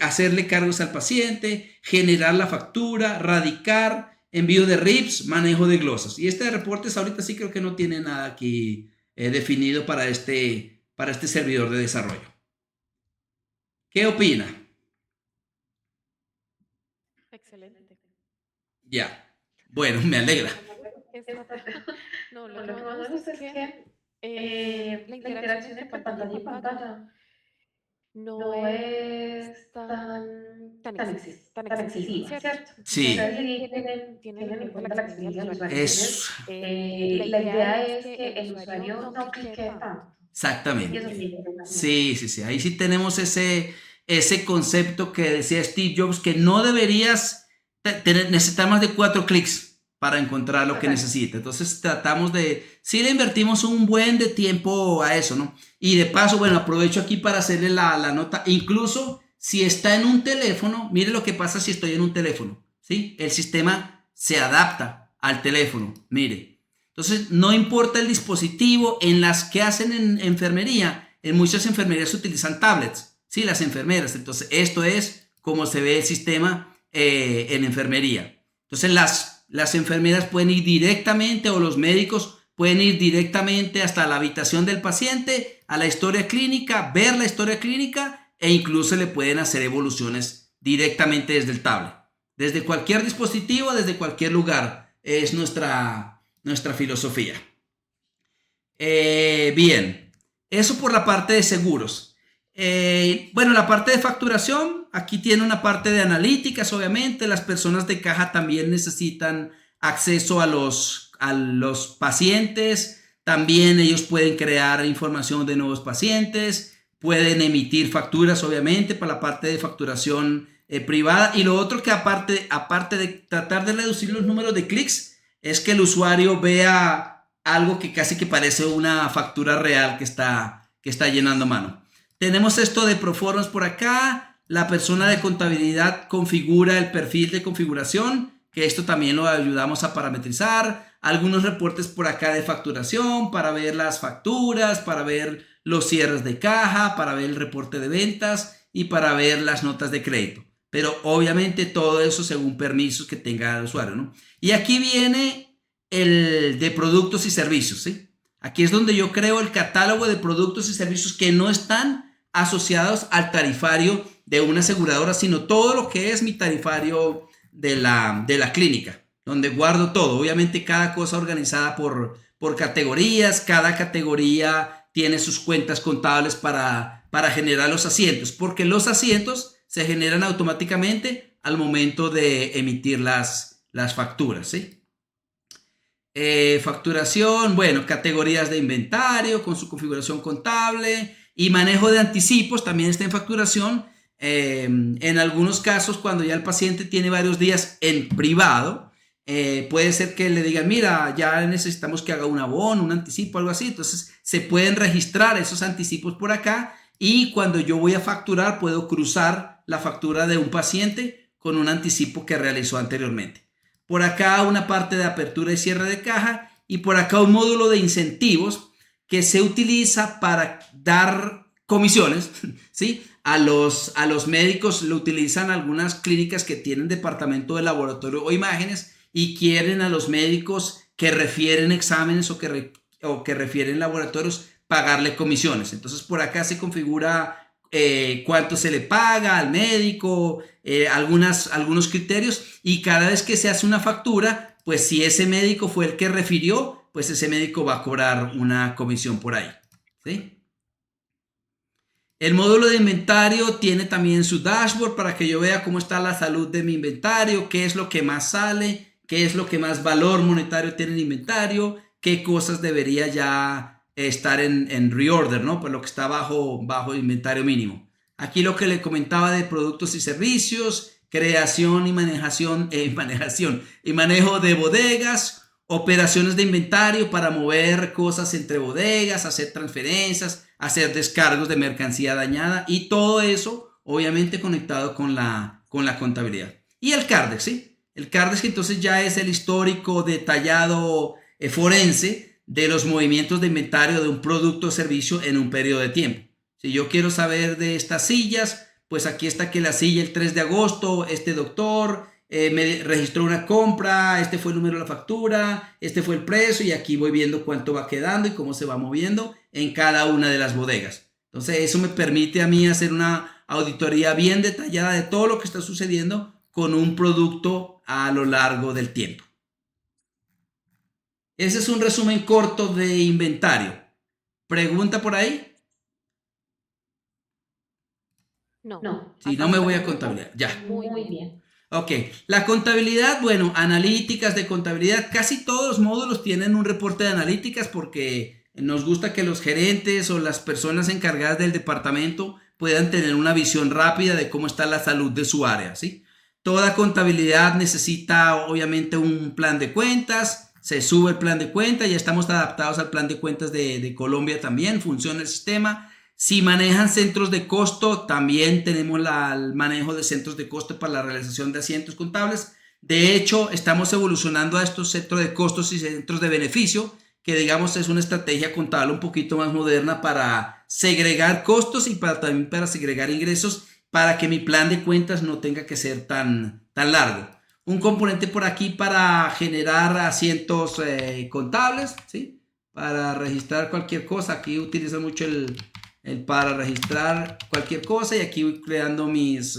hacerle cargos al paciente, generar la factura, radicar, envío de RIPs, manejo de glosas. Y este de reportes ahorita sí creo que no tiene nada aquí definido para este servidor de desarrollo. ¿Qué opina? Excelente. Ya. Bueno, me alegra. No, lo que más me gusta es que la interacción entre pantalla y pantalla no es tan excesiva, ¿cierto? Sí. Ustedes sí tienen en cuenta la experiencia del usuario. Es La idea es que el usuario no clique tanto. exactamente. Sí. Ahí sí tenemos ese concepto que decía Steve Jobs, que no deberías necesitar más de 4 clics para encontrar lo que necesita. Entonces tratamos sí le invertimos un buen de tiempo a eso, ¿no? Y de paso, bueno, aprovecho aquí para hacerle la nota, incluso si está en un teléfono, mire lo que pasa si estoy en un teléfono, ¿sí? El sistema se adapta al teléfono, mire. Entonces, no importa el dispositivo, en las que hacen en enfermería, en muchas enfermerías se utilizan tablets, ¿sí? Las enfermeras. Entonces, esto es como se ve el sistema en enfermería. Entonces, las enfermeras pueden ir directamente, o los médicos pueden ir directamente hasta la habitación del paciente, a la historia clínica, ver la historia clínica, e incluso le pueden hacer evoluciones directamente desde el tablet. Desde cualquier dispositivo, desde cualquier lugar. Es nuestra filosofía. Bien, eso por la parte de seguros. Bueno, la parte de facturación, aquí tiene una parte de analíticas, obviamente. Las personas de caja también necesitan acceso a los pacientes. También ellos pueden crear información de nuevos pacientes, pueden emitir facturas, obviamente, para la parte de facturación privada. Y lo otro que aparte de tratar de reducir los números de clics, es que el usuario vea algo que casi que parece una factura real que está llenando a mano. Tenemos esto de Proformas por acá. La persona de contabilidad configura el perfil de configuración, que esto también lo ayudamos a parametrizar. Algunos reportes por acá de facturación para ver las facturas, para ver los cierres de caja, para ver el reporte de ventas y para ver las notas de crédito. Pero obviamente todo eso según permisos que tenga el usuario, ¿no? Y aquí viene el de productos y servicios, ¿sí? Aquí es donde yo creo el catálogo de productos y servicios que no están asociados al tarifario de una aseguradora, sino todo lo que es mi tarifario de la clínica, donde guardo todo. Obviamente cada cosa organizada por categorías, cada categoría tiene sus cuentas contables para generar los asientos, porque los asientos se generan automáticamente al momento de emitir las facturas, ¿sí? Facturación, bueno, categorías de inventario con su configuración contable y manejo de anticipos también está en facturación. En algunos casos, cuando ya el paciente tiene varios días en privado, puede ser que le digan, mira, ya necesitamos que haga un abono, un anticipo, algo así. Entonces se pueden registrar esos anticipos por acá, y cuando yo voy a facturar puedo cruzar la factura de un paciente con un anticipo que realizó anteriormente. Por acá una parte de apertura y cierre de caja, y por acá un módulo de incentivos que se utiliza para dar comisiones, ¿sí? A los médicos. Lo utilizan algunas clínicas que tienen departamento de laboratorio o imágenes y quieren a los médicos que refieren exámenes o que refieren laboratorios pagarle comisiones. Entonces por acá se configura cuánto se le paga al médico, algunos criterios, y cada vez que se hace una factura, pues si ese médico fue el que refirió, pues ese médico va a cobrar una comisión por ahí, ¿sí? El módulo de inventario tiene también su dashboard para que yo vea cómo está la salud de mi inventario, qué es lo que más sale, qué es lo que más valor monetario tiene el inventario, qué cosas debería ya estar en reorder, ¿no? Pues lo que está bajo inventario mínimo. Aquí lo que le comentaba de productos y servicios, creación y manejo de bodegas, operaciones de inventario para mover cosas entre bodegas, hacer transferencias, hacer descargos de mercancía dañada, y todo eso obviamente conectado con la contabilidad. Y el CARDEX, ¿sí? El CARDEX, que entonces ya es el histórico detallado forense de los movimientos de inventario de un producto o servicio en un periodo de tiempo. Si yo quiero saber de estas sillas, pues aquí está que la silla el 3 de agosto, este doctor me registró una compra, este fue el número de la factura, este fue el precio y aquí voy viendo cuánto va quedando y cómo se va moviendo en cada una de las bodegas. Entonces eso me permite a mí hacer una auditoría bien detallada de todo lo que está sucediendo con un producto a lo largo del tiempo. Ese es un resumen corto de inventario. ¿Pregunta por ahí? No. Si no, me voy a contabilidad. Ya. Muy bien. Ok, la contabilidad, bueno, analíticas de contabilidad, casi todos los módulos tienen un reporte de analíticas porque nos gusta que los gerentes o las personas encargadas del departamento puedan tener una visión rápida de cómo está la salud de su área, ¿sí? Toda contabilidad necesita obviamente un plan de cuentas, se sube el plan de cuentas, ya estamos adaptados al plan de cuentas de Colombia también, funciona el sistema. Si manejan centros de costo, también tenemos el manejo de centros de costo para la realización de asientos contables. De hecho, estamos evolucionando a estos centros de costos y centros de beneficio, que digamos es una estrategia contable un poquito más moderna para segregar costos y también para segregar ingresos, para que mi plan de cuentas no tenga que ser tan largo. Un componente por aquí para generar asientos contables, ¿sí? Para registrar cualquier cosa. Aquí utilizo mucho el para registrar cualquier cosa y aquí voy creando mis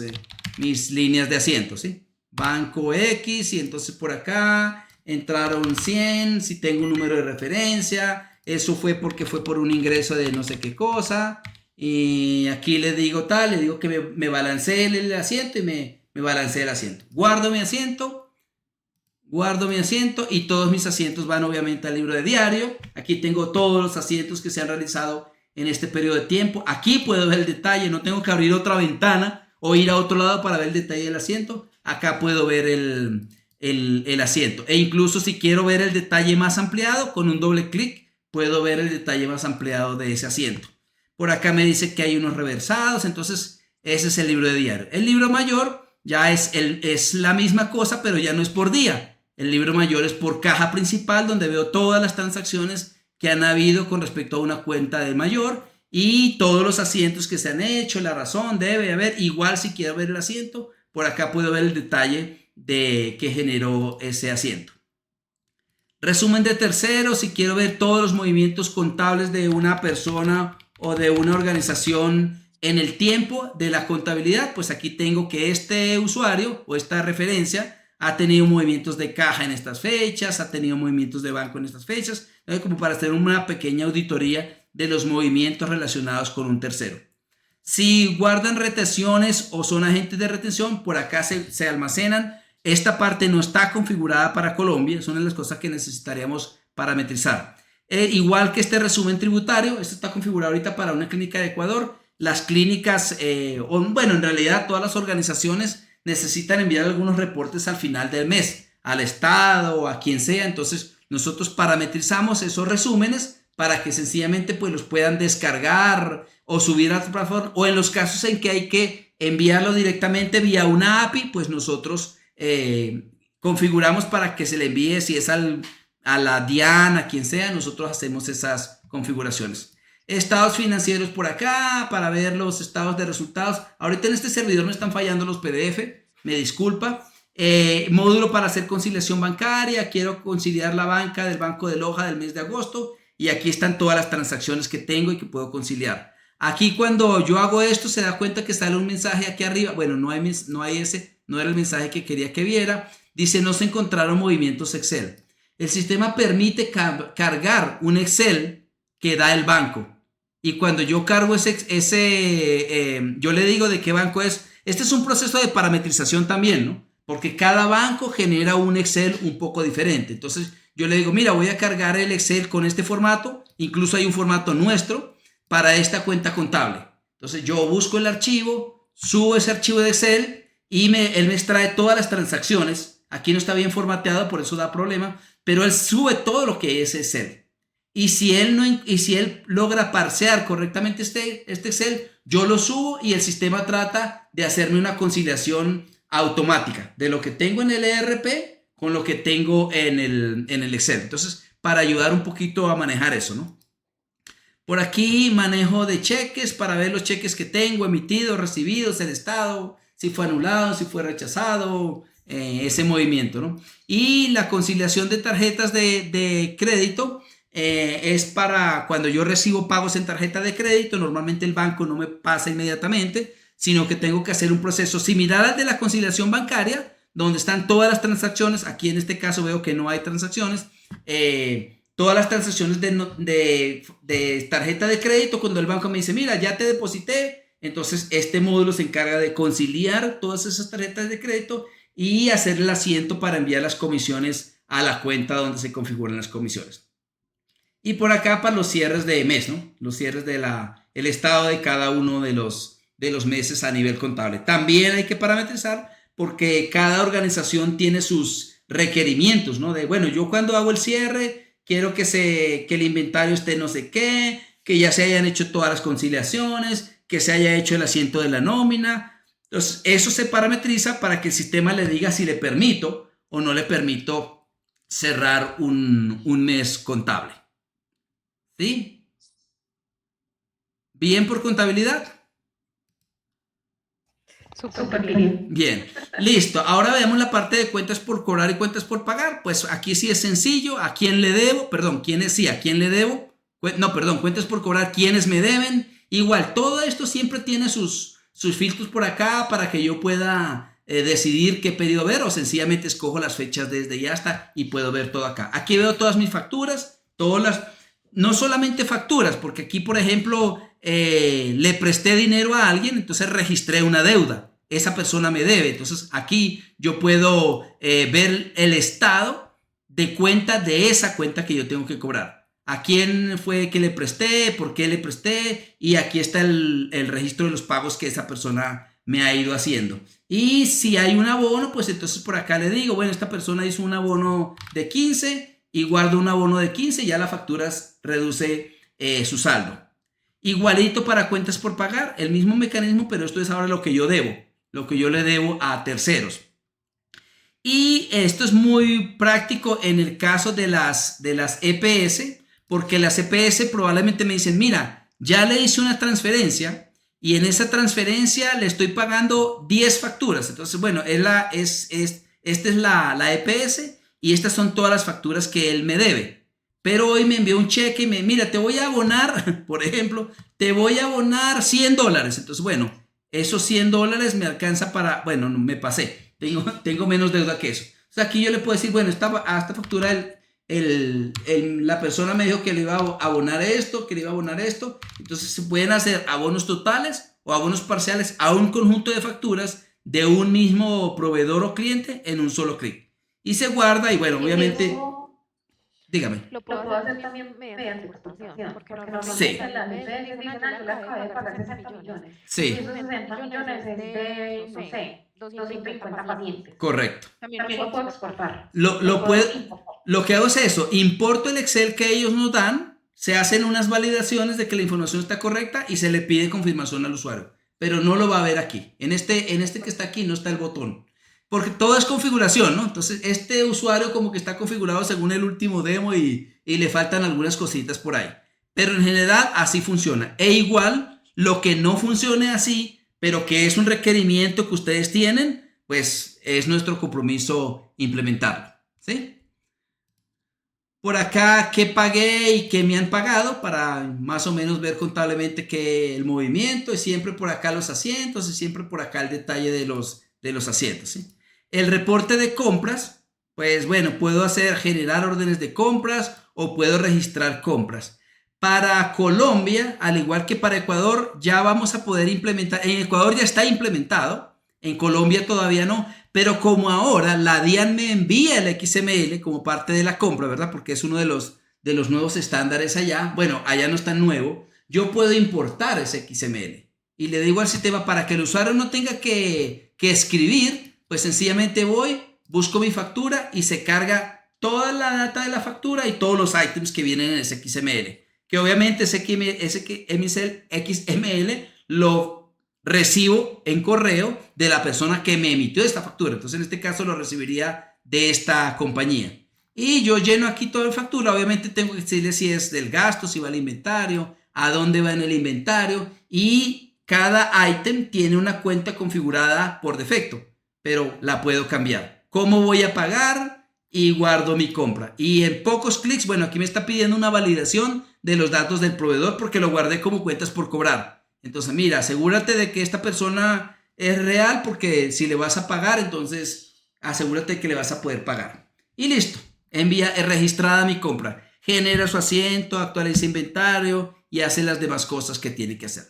líneas de asientos, ¿sí? Banco X y entonces por acá entraron 100, si tengo un número de referencia, eso fue porque fue por un ingreso de no sé qué cosa y aquí le digo que me balancee el asiento y me balancee el asiento. Guardo mi asiento y todos mis asientos van obviamente al libro de diario. Aquí tengo todos los asientos que se han realizado en este periodo de tiempo. Aquí puedo ver el detalle, no tengo que abrir otra ventana o ir a otro lado para ver el detalle del asiento. Acá puedo ver el asiento e incluso si quiero ver el detalle más ampliado, con un doble clic puedo ver el detalle más ampliado de ese asiento. Por acá me dice que hay unos reversados, entonces ese es el libro de diario. El libro mayor ya es la misma cosa, pero ya no es por día. El libro mayor es por caja principal, donde veo todas las transacciones que han habido con respecto a una cuenta de mayor y todos los asientos que se han hecho, la razón, debe haber. Igual si quiero ver el asiento, por acá puedo ver el detalle de que generó ese asiento. Resumen de terceros, si quiero ver todos los movimientos contables de una persona o de una organización en el tiempo de la contabilidad, pues aquí tengo que este usuario o esta referencia ha tenido movimientos de caja en estas fechas, ha tenido movimientos de banco en estas fechas, como para hacer una pequeña auditoría de los movimientos relacionados con un tercero. Si guardan retenciones o son agentes de retención, por acá se almacenan. Esta parte no está configurada para Colombia, es una de las cosas que necesitaríamos parametrizar. Igual que este resumen tributario, esto está configurado ahorita para una clínica de Ecuador. Las clínicas, en realidad todas las organizaciones necesitan enviar algunos reportes al final del mes, al Estado o a quien sea. Entonces nosotros parametrizamos esos resúmenes para que sencillamente pues los puedan descargar o subir a la plataforma, o en los casos en que hay que enviarlo directamente vía una API, pues nosotros configuramos para que se le envíe, si es a la DIAN, a quien sea, nosotros hacemos esas configuraciones. Estados financieros por acá para ver los estados de resultados. Ahorita en este servidor me están fallando los PDF, me disculpa. Módulo para hacer conciliación bancaria, quiero conciliar la banca del Banco de Loja del mes de agosto y aquí están todas las transacciones que tengo y que puedo conciliar. Aquí cuando yo hago esto se da cuenta que sale un mensaje aquí arriba, bueno, no era el mensaje que quería que viera, dice no se encontraron movimientos Excel. El sistema permite cargar un Excel que da el banco y cuando yo cargo yo le digo de qué banco es. Este es un proceso de parametrización también, ¿no? Porque cada banco genera un Excel un poco diferente. Entonces yo le digo, mira, voy a cargar el Excel con este formato. Incluso hay un formato nuestro para esta cuenta contable. Entonces yo busco el archivo, subo ese archivo de Excel y él me extrae todas las transacciones. Aquí no está bien formateado, por eso da problema. Pero él sube todo lo que es Excel. Y si él logra parsear correctamente este Excel, yo lo subo y el sistema trata de hacerme una conciliación automática de lo que tengo en el ERP con lo que tengo en el Excel. Entonces, para ayudar un poquito a manejar eso, ¿no? Por aquí manejo de cheques para ver los cheques que tengo, emitidos, recibidos, el estado, si fue anulado, si fue rechazado, ese movimiento, ¿no? Y la conciliación de tarjetas de crédito es para cuando yo recibo pagos en tarjeta de crédito. Normalmente el banco no me pasa inmediatamente, sino que tengo que hacer un proceso similar al de la conciliación bancaria, donde están todas las transacciones. Aquí en este caso veo que no hay transacciones. Todas las transacciones de tarjeta de crédito, cuando el banco me dice, mira, ya te deposité, entonces este módulo se encarga de conciliar todas esas tarjetas de crédito y hacer el asiento para enviar las comisiones a la cuenta donde se configuran las comisiones. Y por acá para los cierres de mes, ¿no? Los cierres el estado de cada uno de los meses a nivel contable. También hay que parametrizar porque cada organización tiene sus requerimientos, ¿no? De, bueno, yo cuando hago el cierre quiero que el inventario esté no sé qué, que ya se hayan hecho todas las conciliaciones, que se haya hecho el asiento de la nómina. Entonces, eso se parametriza para que el sistema le diga si le permito o no le permito cerrar un mes contable. ¿Sí? ¿Bien por contabilidad? Súper bien. Bien, listo. Ahora veamos la parte de cuentas por cobrar y cuentas por pagar. Pues aquí sí es sencillo. ¿A quién le debo? Perdón, ¿quiénes sí? ¿A quién le debo? No, perdón, cuentas por cobrar, ¿quiénes me deben? Igual, todo esto siempre tiene sus filtros por acá para que yo pueda decidir qué pedido ver, o sencillamente escojo las fechas desde ya hasta y puedo ver todo acá. Aquí veo todas mis facturas, no solamente facturas, porque aquí, por ejemplo, le presté dinero a alguien, entonces registré una deuda. Esa persona me debe. Entonces aquí yo puedo ver el estado de cuenta de esa cuenta que yo tengo que cobrar. ¿A quién fue que le presté? ¿Por qué le presté? Y aquí está el registro de los pagos que esa persona me ha ido haciendo. Y si hay un abono, pues entonces por acá le digo, bueno, esta persona hizo un abono de 15 y guardo un abono de 15 y ya la factura reduce su saldo. Igualito para cuentas por pagar, el mismo mecanismo, pero esto es ahora lo que yo debo, lo que yo le debo a terceros. Y esto es muy práctico en el caso de las EPS, porque las EPS probablemente me dicen, mira, ya le hice una transferencia y en esa transferencia le estoy pagando 10 facturas. Entonces, bueno, esta es la EPS y estas son todas las facturas que él me debe. Pero hoy me envió un cheque y mira, te voy a abonar, por ejemplo, te voy a abonar $100. Entonces, bueno, esos $100 me alcanza para, bueno, no, me pasé, tengo menos deuda que eso. O sea, aquí yo le puedo decir, bueno, esta factura la persona me dijo que le iba a abonar esto, que le iba a abonar esto. Entonces se pueden hacer abonos totales o abonos parciales a un conjunto de facturas de un mismo proveedor o cliente en un solo clic. Y se guarda y bueno, obviamente... Dígame. Lo puedo hacer también mediante exportación, porque normalmente Sí. las EPS dicen, yo le acabé de pagar 60 millones. Sí. Y esos 60 millones es de, no sé, 250 pacientes. Correcto. También lo puedo exportar. Lo que hago es eso, importo el Excel que ellos nos dan, se hacen unas validaciones de que la información está correcta y se le pide confirmación al usuario, pero no lo va a ver aquí. En este que está aquí no está el botón, porque todo es configuración, ¿no? Entonces este usuario como que está configurado según el último demo y le faltan algunas cositas por ahí, pero en general así funciona. E igual, lo que no funcione así, pero que es un requerimiento que ustedes tienen, pues es nuestro compromiso implementarlo, ¿sí? Por acá, ¿qué pagué y qué me han pagado? Para más o menos ver contablemente que el movimiento, y siempre por acá los asientos, y siempre por acá el detalle de los asientos, ¿sí? El reporte de compras, pues bueno, puedo generar órdenes de compras o puedo registrar compras. Para Colombia, al igual que para Ecuador, ya vamos a poder implementar. En Ecuador ya está implementado, en Colombia todavía no. Pero como ahora la DIAN me envía el XML como parte de la compra, ¿verdad? Porque es uno de los nuevos estándares allá. Bueno, allá no es tan nuevo. Yo puedo importar ese XML. Y le digo al sistema para que el usuario no tenga que escribir, pues sencillamente busco mi factura y se carga toda la data de la factura y todos los items que vienen en ese XML. Que obviamente ese XML lo recibo en correo de la persona que me emitió esta factura. Entonces, en este caso lo recibiría de esta compañía. Y yo lleno aquí toda la factura. Obviamente tengo que decirle si es del gasto, si va al inventario, a dónde va en el inventario. Y cada ítem tiene una cuenta configurada por defecto, pero la puedo cambiar. ¿Cómo voy a pagar? Y guardo mi compra. Y en pocos clics, bueno, aquí me está pidiendo una validación de los datos del proveedor porque lo guardé como cuentas por cobrar. Entonces, mira, asegúrate de que esta persona es real porque si le vas a pagar, entonces asegúrate que le vas a poder pagar. Y listo. Registrada mi compra. Genera su asiento, actualiza inventario y hace las demás cosas que tiene que hacer.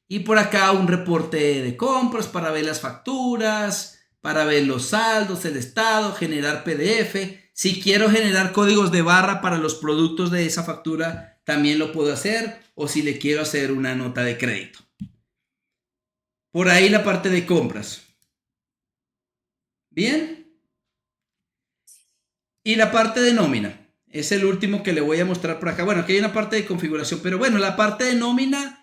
Y por acá un reporte de compras para ver las facturas, para ver los saldos, el estado, generar PDF. Si quiero generar códigos de barra para los productos de esa factura, también lo puedo hacer. O si le quiero hacer una nota de crédito. Por ahí la parte de compras. Bien. Y la parte de nómina. Es el último que le voy a mostrar por acá. Bueno, aquí hay una parte de configuración, pero bueno, la parte de nómina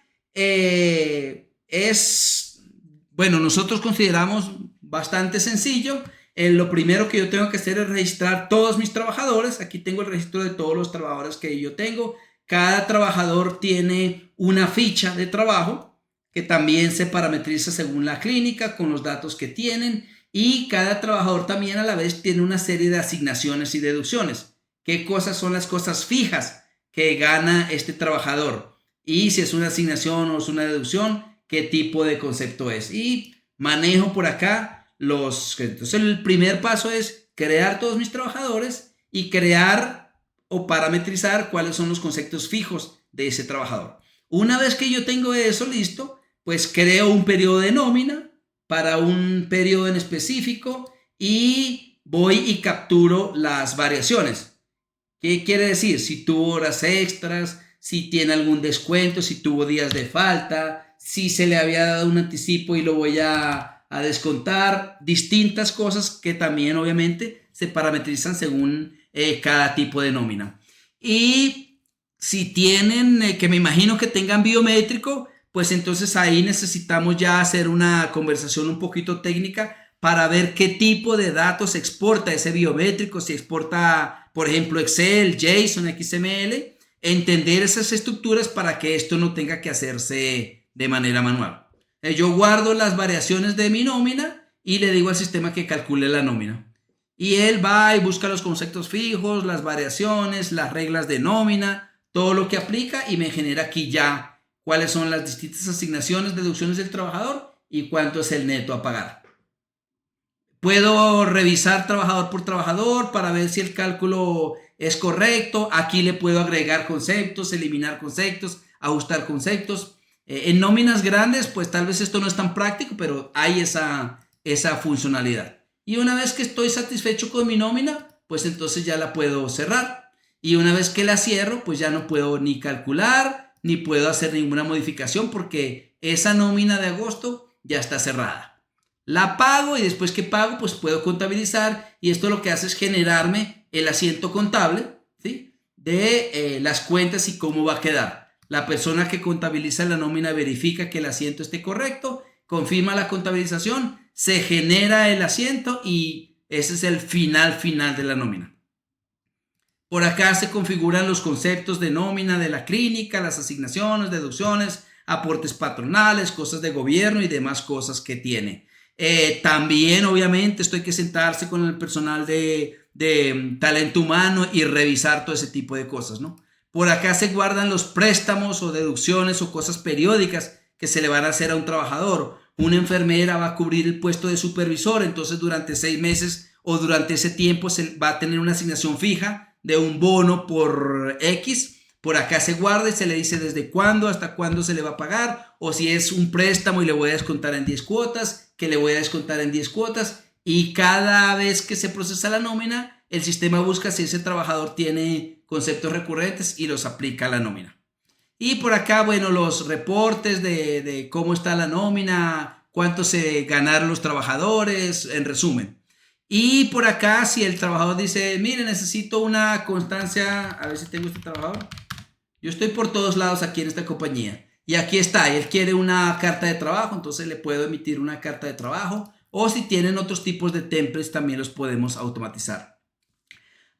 bueno, nosotros consideramos bastante sencillo. Lo primero que yo tengo que hacer es registrar todos mis trabajadores. Aquí tengo el registro de todos los trabajadores que yo tengo. Cada trabajador tiene una ficha de trabajo que también se parametriza según la clínica con los datos que tienen. Y cada trabajador también a la vez tiene una serie de asignaciones y deducciones. ¿Qué cosas son las cosas fijas que gana este trabajador? Y si es una asignación o es una deducción, ¿qué tipo de concepto es? Y manejo por acá Entonces el primer paso es crear todos mis trabajadores y crear o parametrizar cuáles son los conceptos fijos de ese trabajador. Una vez que yo tengo eso listo, pues creo un periodo de nómina para un periodo en específico y voy y capturo las variaciones. ¿Qué quiere decir? Si tuvo horas extras, si tiene algún descuento, si tuvo días de falta, si se le había dado un anticipo y lo voy a descontar, distintas cosas que también obviamente se parametrizan según cada tipo de nómina. Y si tienen, que me imagino que tengan biométrico, pues entonces ahí necesitamos ya hacer una conversación un poquito técnica para ver qué tipo de datos exporta ese biométrico, si exporta, por ejemplo, Excel, JSON, XML, entender esas estructuras para que esto no tenga que hacerse de manera manual. Yo guardo las variaciones de mi nómina y le digo al sistema que calcule la nómina. Y él va y busca los conceptos fijos, las variaciones, las reglas de nómina, todo lo que aplica y me genera aquí ya cuáles son las distintas asignaciones, deducciones del trabajador y cuánto es el neto a pagar. Puedo revisar trabajador por trabajador para ver si el cálculo es correcto. Aquí le puedo agregar conceptos, eliminar conceptos, ajustar conceptos. En nóminas grandes, pues tal vez esto no es tan práctico, pero hay esa funcionalidad. Y una vez que estoy satisfecho con mi nómina, pues entonces ya la puedo cerrar. Y una vez que la cierro, pues ya no puedo ni calcular, ni puedo hacer ninguna modificación porque esa nómina de agosto ya está cerrada. La pago y después que pago, pues puedo contabilizar y esto lo que hace es generarme el asiento contable, ¿sí? De las cuentas y cómo va a quedar. La persona que contabiliza la nómina verifica que el asiento esté correcto, confirma la contabilización, se genera el asiento y ese es el final de la nómina. Por acá se configuran los conceptos de nómina de la clínica, las asignaciones, deducciones, aportes patronales, cosas de gobierno y demás cosas que tiene. También, obviamente, esto hay que sentarse con el personal de talento humano y revisar todo ese tipo de cosas, ¿no? Por acá se guardan los préstamos o deducciones o cosas periódicas que se le van a hacer a un trabajador. Una enfermera va a cubrir el puesto de supervisor, entonces durante 6 meses o durante ese tiempo se va a tener una asignación fija de un bono por X. Por acá se guarda y se le dice desde cuándo hasta cuándo se le va a pagar, o si es un préstamo y le voy a descontar en 10 cuotas, que le voy a descontar en 10 cuotas. Y cada vez que se procesa la nómina, el sistema busca si ese trabajador tiene conceptos recurrentes y los aplica a la nómina. Y por acá, bueno, los reportes de cómo está la nómina, cuánto se ganaron los trabajadores, en resumen. Y por acá, si el trabajador dice, mire, necesito una constancia, a ver si tengo este trabajador. Yo estoy por todos lados aquí en esta compañía. Y aquí está, él quiere una carta de trabajo, entonces le puedo emitir una carta de trabajo. O si tienen otros tipos de templates, también los podemos automatizar.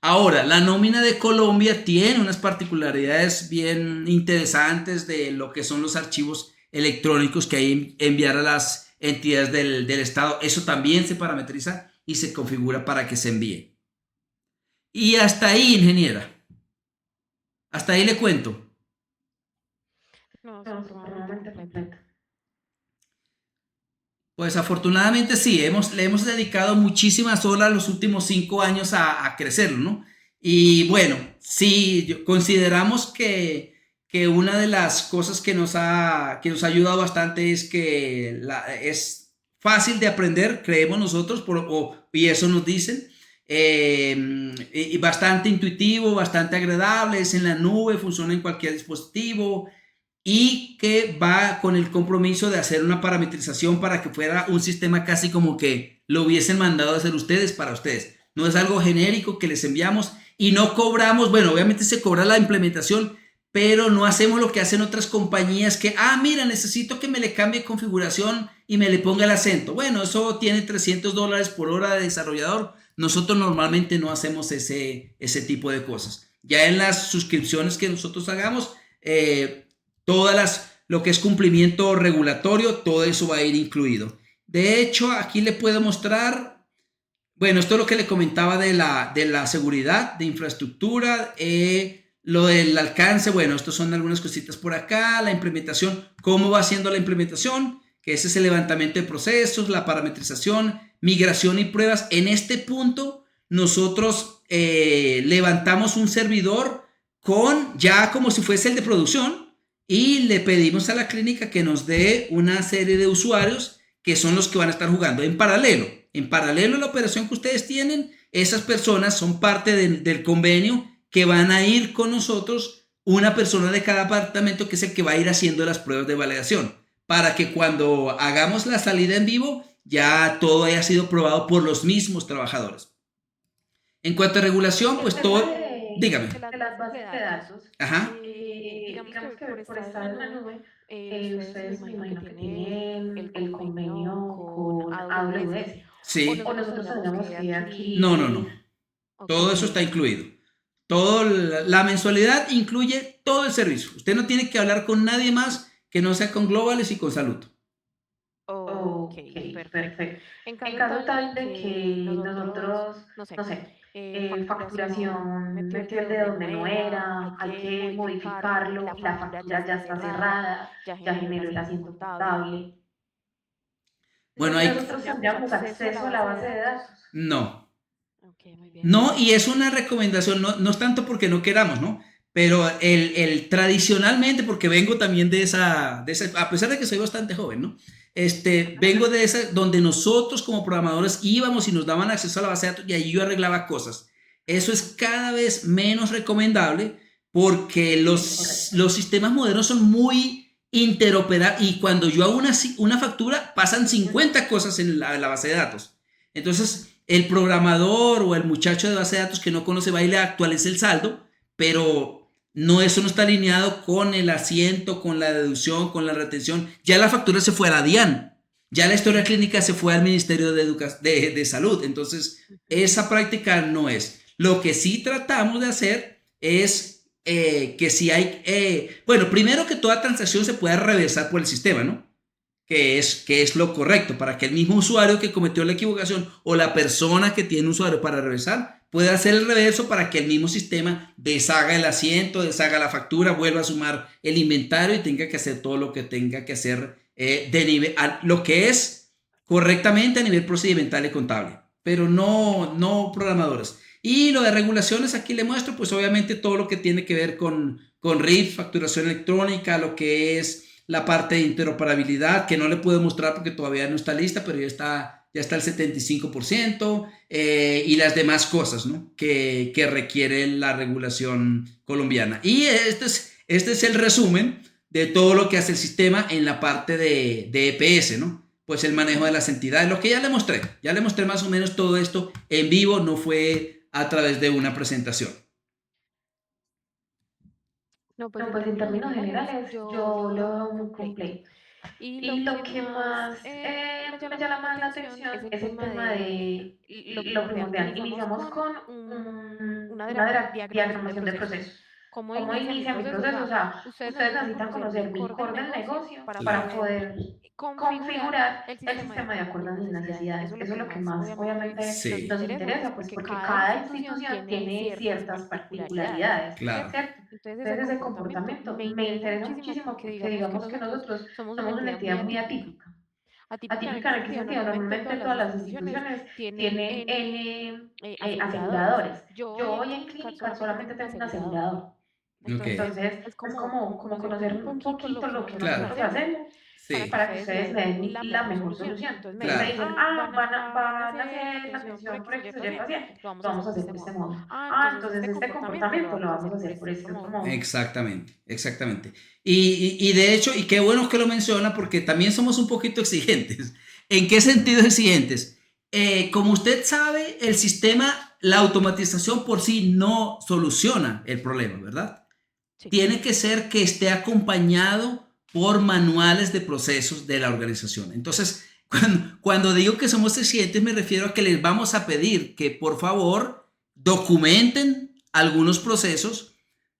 Ahora, la nómina de Colombia tiene unas particularidades bien interesantes de lo que son los archivos electrónicos que hay que enviar a las entidades del Estado. Eso también se parametriza y se configura para que se envíe. Y hasta ahí, ingeniera. Hasta ahí le cuento. No, No, supremamente supremamente completo. completo. Pues afortunadamente sí, le hemos dedicado muchísimas horas los últimos 5 años a crecerlo, ¿no? Y bueno, sí, consideramos que una de las cosas que nos ha ayudado bastante es que es fácil de aprender, creemos nosotros, y eso nos dicen, y bastante intuitivo, bastante agradable, es en la nube, funciona en cualquier dispositivo, y que va con el compromiso de hacer una parametrización para que fuera un sistema casi como que lo hubiesen mandado a hacer ustedes para ustedes. No es algo genérico que les enviamos y no cobramos, bueno, obviamente se cobra la implementación, pero no hacemos lo que hacen otras compañías que, mira, necesito que me le cambie configuración y me le ponga el acento. Bueno, eso tiene $300 por hora de desarrollador. Nosotros normalmente no hacemos ese tipo de cosas. Ya en las suscripciones que nosotros hagamos, lo que es cumplimiento regulatorio, todo eso va a ir incluido. De hecho, aquí le puedo mostrar, bueno, esto es lo que le comentaba de la seguridad, de infraestructura, lo del alcance, bueno, estos son algunas cositas por acá, la implementación, cómo va haciendo la implementación, que ese es el levantamiento de procesos, la parametrización, migración y pruebas. En este punto, nosotros levantamos un servidor ya como si fuese el de producción, y le pedimos a la clínica que nos dé una serie de usuarios que son los que van a estar jugando en paralelo. En paralelo a la operación que ustedes tienen, esas personas son parte del convenio que van a ir con nosotros, una persona de cada departamento que es el que va a ir haciendo las pruebas de validación, para que cuando hagamos la salida en vivo ya todo haya sido probado por los mismos trabajadores. En cuanto a regulación, pues todo, dígame. De las De las bases de bases de datos, datos, Ajá. digamos digamos que que por por estar en la estar en la nube, nube, ustedes me ustedes me imagino que imagino que tienen el tienen el convenio convenio con con AWS, AWS. o Sí. O nosotros nosotros tendríamos tendríamos que que No, no, aquí, no. aquí, ok, Todo eso está incluido. La mensualidad incluye todo el servicio. Usted no tiene que hablar con nadie más que no sea con Globales y con Salud. ok, ok, perfecto. perfecto. En En caso caso tal de tal de que que nosotros, nosotros, no sé, no sé, facturación facturación metió el metió de el dedo donde no donde no era, hay era, hay que que modificarlo y modificarlo la y la factura ya factura ya está está cerrada, cerrada, ya ya generó el generó el asiento asiento contable. contable. Bueno, Nosotros Nosotros tendríamos tendríamos acceso a la acceso a la base de base de datos. datos. no. Ok, muy bien. No, y es una recomendación, no es tanto porque no queramos, ¿no? Pero tradicionalmente, porque vengo también de esa, a pesar de que soy bastante joven, ¿no? Vengo de esa, donde nosotros como programadores íbamos y nos daban acceso a la base de datos y ahí yo arreglaba cosas. Eso es cada vez menos recomendable porque los sistemas modernos son muy interoperables y cuando yo hago una factura pasan 50 cosas en la base de datos. Entonces, el programador o el muchacho de base de datos que no conoce va y le actualiza el saldo, pero eso no está alineado con el asiento, con la deducción, con la retención. Ya la factura se fue a la DIAN, ya la historia clínica se fue al Ministerio de Salud. Entonces, esa práctica no es. Lo que sí tratamos de hacer es que si hay, bueno, primero que toda transacción se pueda reversar por el sistema, ¿no? Que es lo correcto, para que el mismo usuario que cometió la equivocación o la persona que tiene un usuario para reversar pueda hacer el reverso para que el mismo sistema deshaga el asiento, deshaga la factura, vuelva a sumar el inventario y tenga que hacer todo lo que tenga que hacer lo que es correctamente a nivel procedimental y contable, pero no programadores. Y lo de regulaciones, aquí le muestro, pues obviamente todo lo que tiene que ver con RIF, facturación electrónica, lo que es la parte de interoperabilidad, que no le puedo mostrar porque todavía no está lista, pero ya está el 75%, y las demás cosas, ¿no? que requiere la regulación colombiana. Y este es el resumen de todo lo que hace el sistema en la parte de EPS, ¿no? Pues el manejo de las entidades, lo que ya le mostré más o menos todo esto en vivo, no fue a través de una presentación. No, pues No, en pues en términos términos generales generales yo yo lo lo veo veo muy muy completo. completo. Y Y lo que más me llama más la atención es el tema de lo primordial. Iniciamos con una una diagramación de diagramación de procesos. procesos. ¿Cómo ¿Cómo inicia mi inicia mi proceso? O proceso? O sea, sea, ustedes ustedes necesitan necesitan conocer mi conocer mi core del core del negocio negocio para para Claro. poder poder configurar configurar el el sistema de sistema de acuerdo a mis acuerdo a mis necesidades. necesidades. Eso Eso es lo que más, más obviamente, obviamente nos Sí, nos interesa, pues interesa, pues porque porque cada cada institución institución tiene tiene ciertas ciertas particularidades, particularidades, claro. ¿cierto? ¿cierto? Entonces, ese Entonces ese comportamiento comportamiento me me interesa interesa muchísimo muchísimo porque porque digamos que digamos que nosotros nosotros somos una somos una entidad muy entidad muy atípica. atípica. Atípica en Atípica qué en qué sentido, sentido, normalmente todas normalmente las todas las instituciones instituciones tienen tienen aseguradores. aseguradores. Yo hoy Yo en hoy en clínica clínica solamente solamente tengo un tengo un asegurador. asegurador. Ok, Entonces, Entonces, es es como como conocer conocer un un poquito lo poquito que lo que nosotros claro. nosotros hacemos hacemos para que Sí, para que ustedes me ustedes me den den la la mejor mejor solución. solución. Entonces me Entonces me dicen, claro. dicen, van a van a hacer hacer la la atención por atención por X o Y X o Y paciente, paciente, lo vamos lo a hacer vamos a por hacer este por este modo. modo. Entonces Entonces este este comportamiento comportamiento lo lo vamos a vamos a hacer por hacer por este otro este otro modo. modo. Exactamente, exactamente. Y de hecho, y qué bueno que lo menciona porque también somos un poquito exigentes. ¿En qué sentido exigentes? Como usted sabe, el sistema, la automatización por sí no soluciona el problema, ¿verdad? Sí. Tiene que ser que esté acompañado por manuales de procesos de la organización. Entonces, cuando digo que somos exigentes, me refiero a que les vamos a pedir que por favor documenten algunos procesos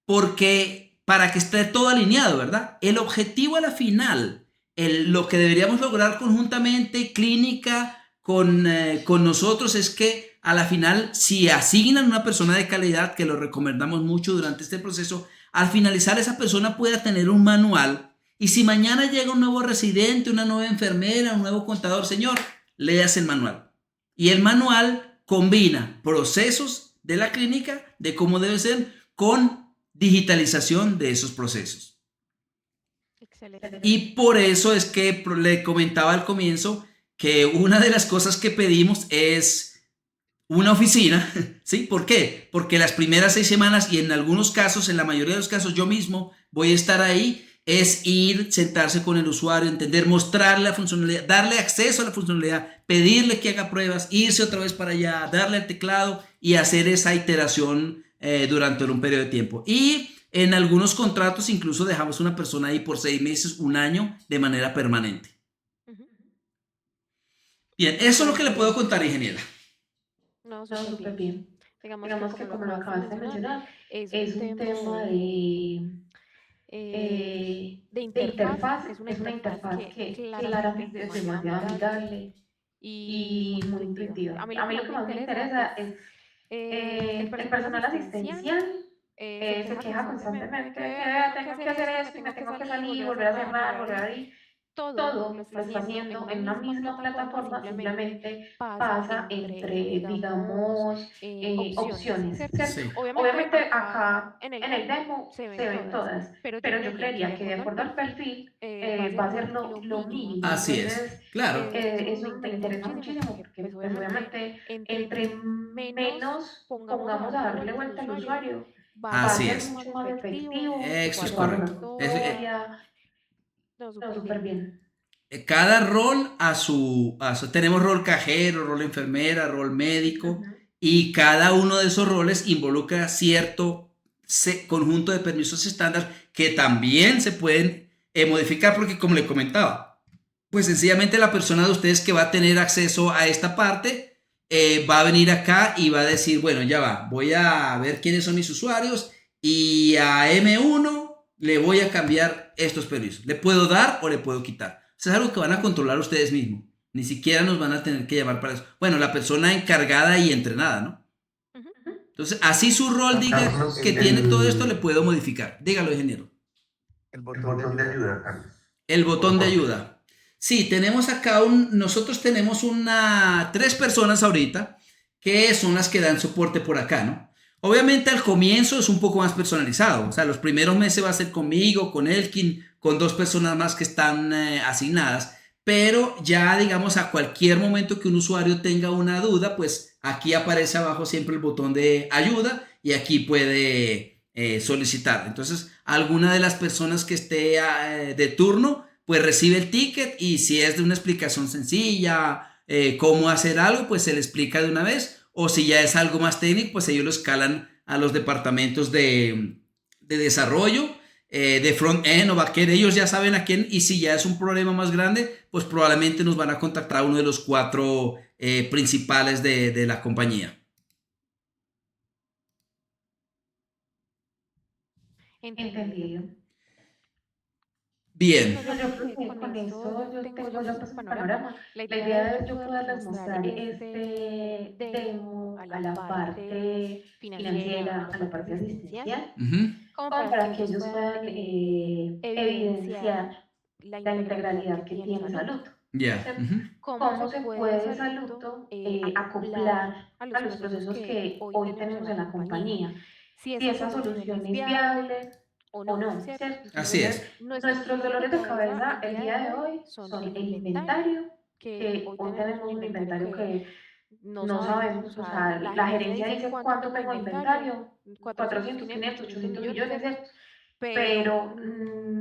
porque para que esté todo alineado, ¿verdad? El objetivo a la final, lo que deberíamos lograr conjuntamente, clínica, con nosotros, es que a la final, si asignan una persona de calidad, que lo recomendamos mucho durante este proceso, al finalizar esa persona pueda tener un manual y si mañana llega un nuevo residente, una nueva enfermera, un nuevo contador, señor, leas el manual. Y el manual combina procesos de la clínica, de cómo debe ser, con digitalización de esos procesos. Excelente. Y por eso es que le comentaba al comienzo que una de las cosas que pedimos es una oficina, ¿sí? ¿Por qué? Porque las primeras 6 semanas y en algunos casos, en la mayoría de los casos yo mismo voy a estar ahí, es ir, sentarse con el usuario, entender, mostrarle la funcionalidad, darle acceso a la funcionalidad, pedirle que haga pruebas, irse otra vez para allá, darle el teclado y hacer esa iteración durante un periodo de tiempo. Y en algunos contratos incluso dejamos una persona ahí por 6 meses, un año, de manera permanente. Ujú. Bien, eso es lo que le puedo contar, ingeniera. No, No, súper súper bien. bien. Digamos que Digamos como que lo como lo acabaste de acabaste de mencionar, mencionar, es un es un tema tema de de interfaz, interfaz, es una es una interfaz interfaz que que claramente es claramente es demasiado demasiado amigable amigable y muy y muy intuitiva. intuitiva. A mí lo A que mí lo más que me más me interesa es interesa es el el personal personal asistencial asistencial se se queja queja constantemente de constantemente de que que tengo que tengo hacer que hacer esto, me esto y me tengo que tengo que salir, salir, volver a volver a cerrar, cerrar, volver a volver a abrir. abrir. Todo lo Todo está lo está haciendo en haciendo una en una misma misma plataforma, plataforma, simplemente simplemente pasa pasa entre, entre, digamos, digamos, opciones, opciones, ¿cierto? ¿cierto? Sí, Obviamente Obviamente acá acá en el en el demo demo se ven se ven todas, todas, pero yo pero yo creería que de creería que de acuerdo al acuerdo al perfil perfil va a ser va a ser lo lo mínimo. mínimo. así Entonces, es, claro, eso me Eso me interesa interesa muchísimo muchísimo porque, porque pues pues obviamente, obviamente entre entre menos menos pongamos a pongamos a darle darle vuelta al vuelta al usuario, usuario, va a va ser a así ser mucho es. más mucho más efectivo, efectivo, va Eso a es se ser va a una ahorrar correcto. historia. historia. No, No, súper súper bien. bien. Cada rol tenemos rol cajero, rol enfermera, rol médico, Ujú. y cada uno de esos roles involucra cierto conjunto de permisos estándar que también se pueden modificar porque, como le comentaba, pues sencillamente la persona de ustedes que va a tener acceso a esta parte va a venir acá y va a decir, bueno, ya va, voy a ver quiénes son mis usuarios y a M1 le voy a cambiar estos permisos. Le puedo dar o le puedo quitar. O sea, es algo que van a controlar ustedes mismos. Ni siquiera nos van a tener que llamar para eso. Bueno, la persona encargada y entrenada, ¿no? Ujú. Entonces, así su rol diga Carlos, que tiene todo esto, le puedo modificar. Dígalo, ingeniero. El el botón de botón de ayuda, ayuda, Carlos. Carlos. El botón de Por favor. ayuda. Sí, tenemos acá nosotros tenemos 3 personas ahorita que son las que dan soporte por acá, ¿no? Obviamente al comienzo es un poco más personalizado, o sea, los primeros meses va a ser conmigo, con Elkin, con 2 personas más que están asignadas, pero ya digamos a cualquier momento que un usuario tenga una duda, pues aquí aparece abajo siempre el botón de ayuda y aquí puede solicitar. Entonces, alguna de las personas que esté de turno, pues recibe el ticket y si es de una explicación sencilla, cómo hacer algo, pues se le explica de una vez. O si ya es algo más técnico, pues ellos lo escalan a los departamentos de desarrollo de front-end o back-end, ellos ya saben a quién, y si ya es un problema más grande, pues probablemente nos van a contactar a uno de los 4 principales de la compañía. Entendido. Bien. No, yo creo que con esto yo tengo ya pues un panorama. La idea es yo poderles mostrar este demo a la parte financiera, a la parte asistencial, como para que ellos puedan evidenciar la integralidad que tiene Saluto. Ya. Cómo se puede Saluto acoplar a los procesos que hoy tenemos en la compañía, si esa solución es viable o no, ¿cierto? Así es. Nuestros dolores de cabeza el día de hoy son el inventario, que hoy tenemos un inventario que no sabemos, o sea, la gerencia dice cuánto tengo de inventario, 400, 500, 800 millones, ¿cierto? Pero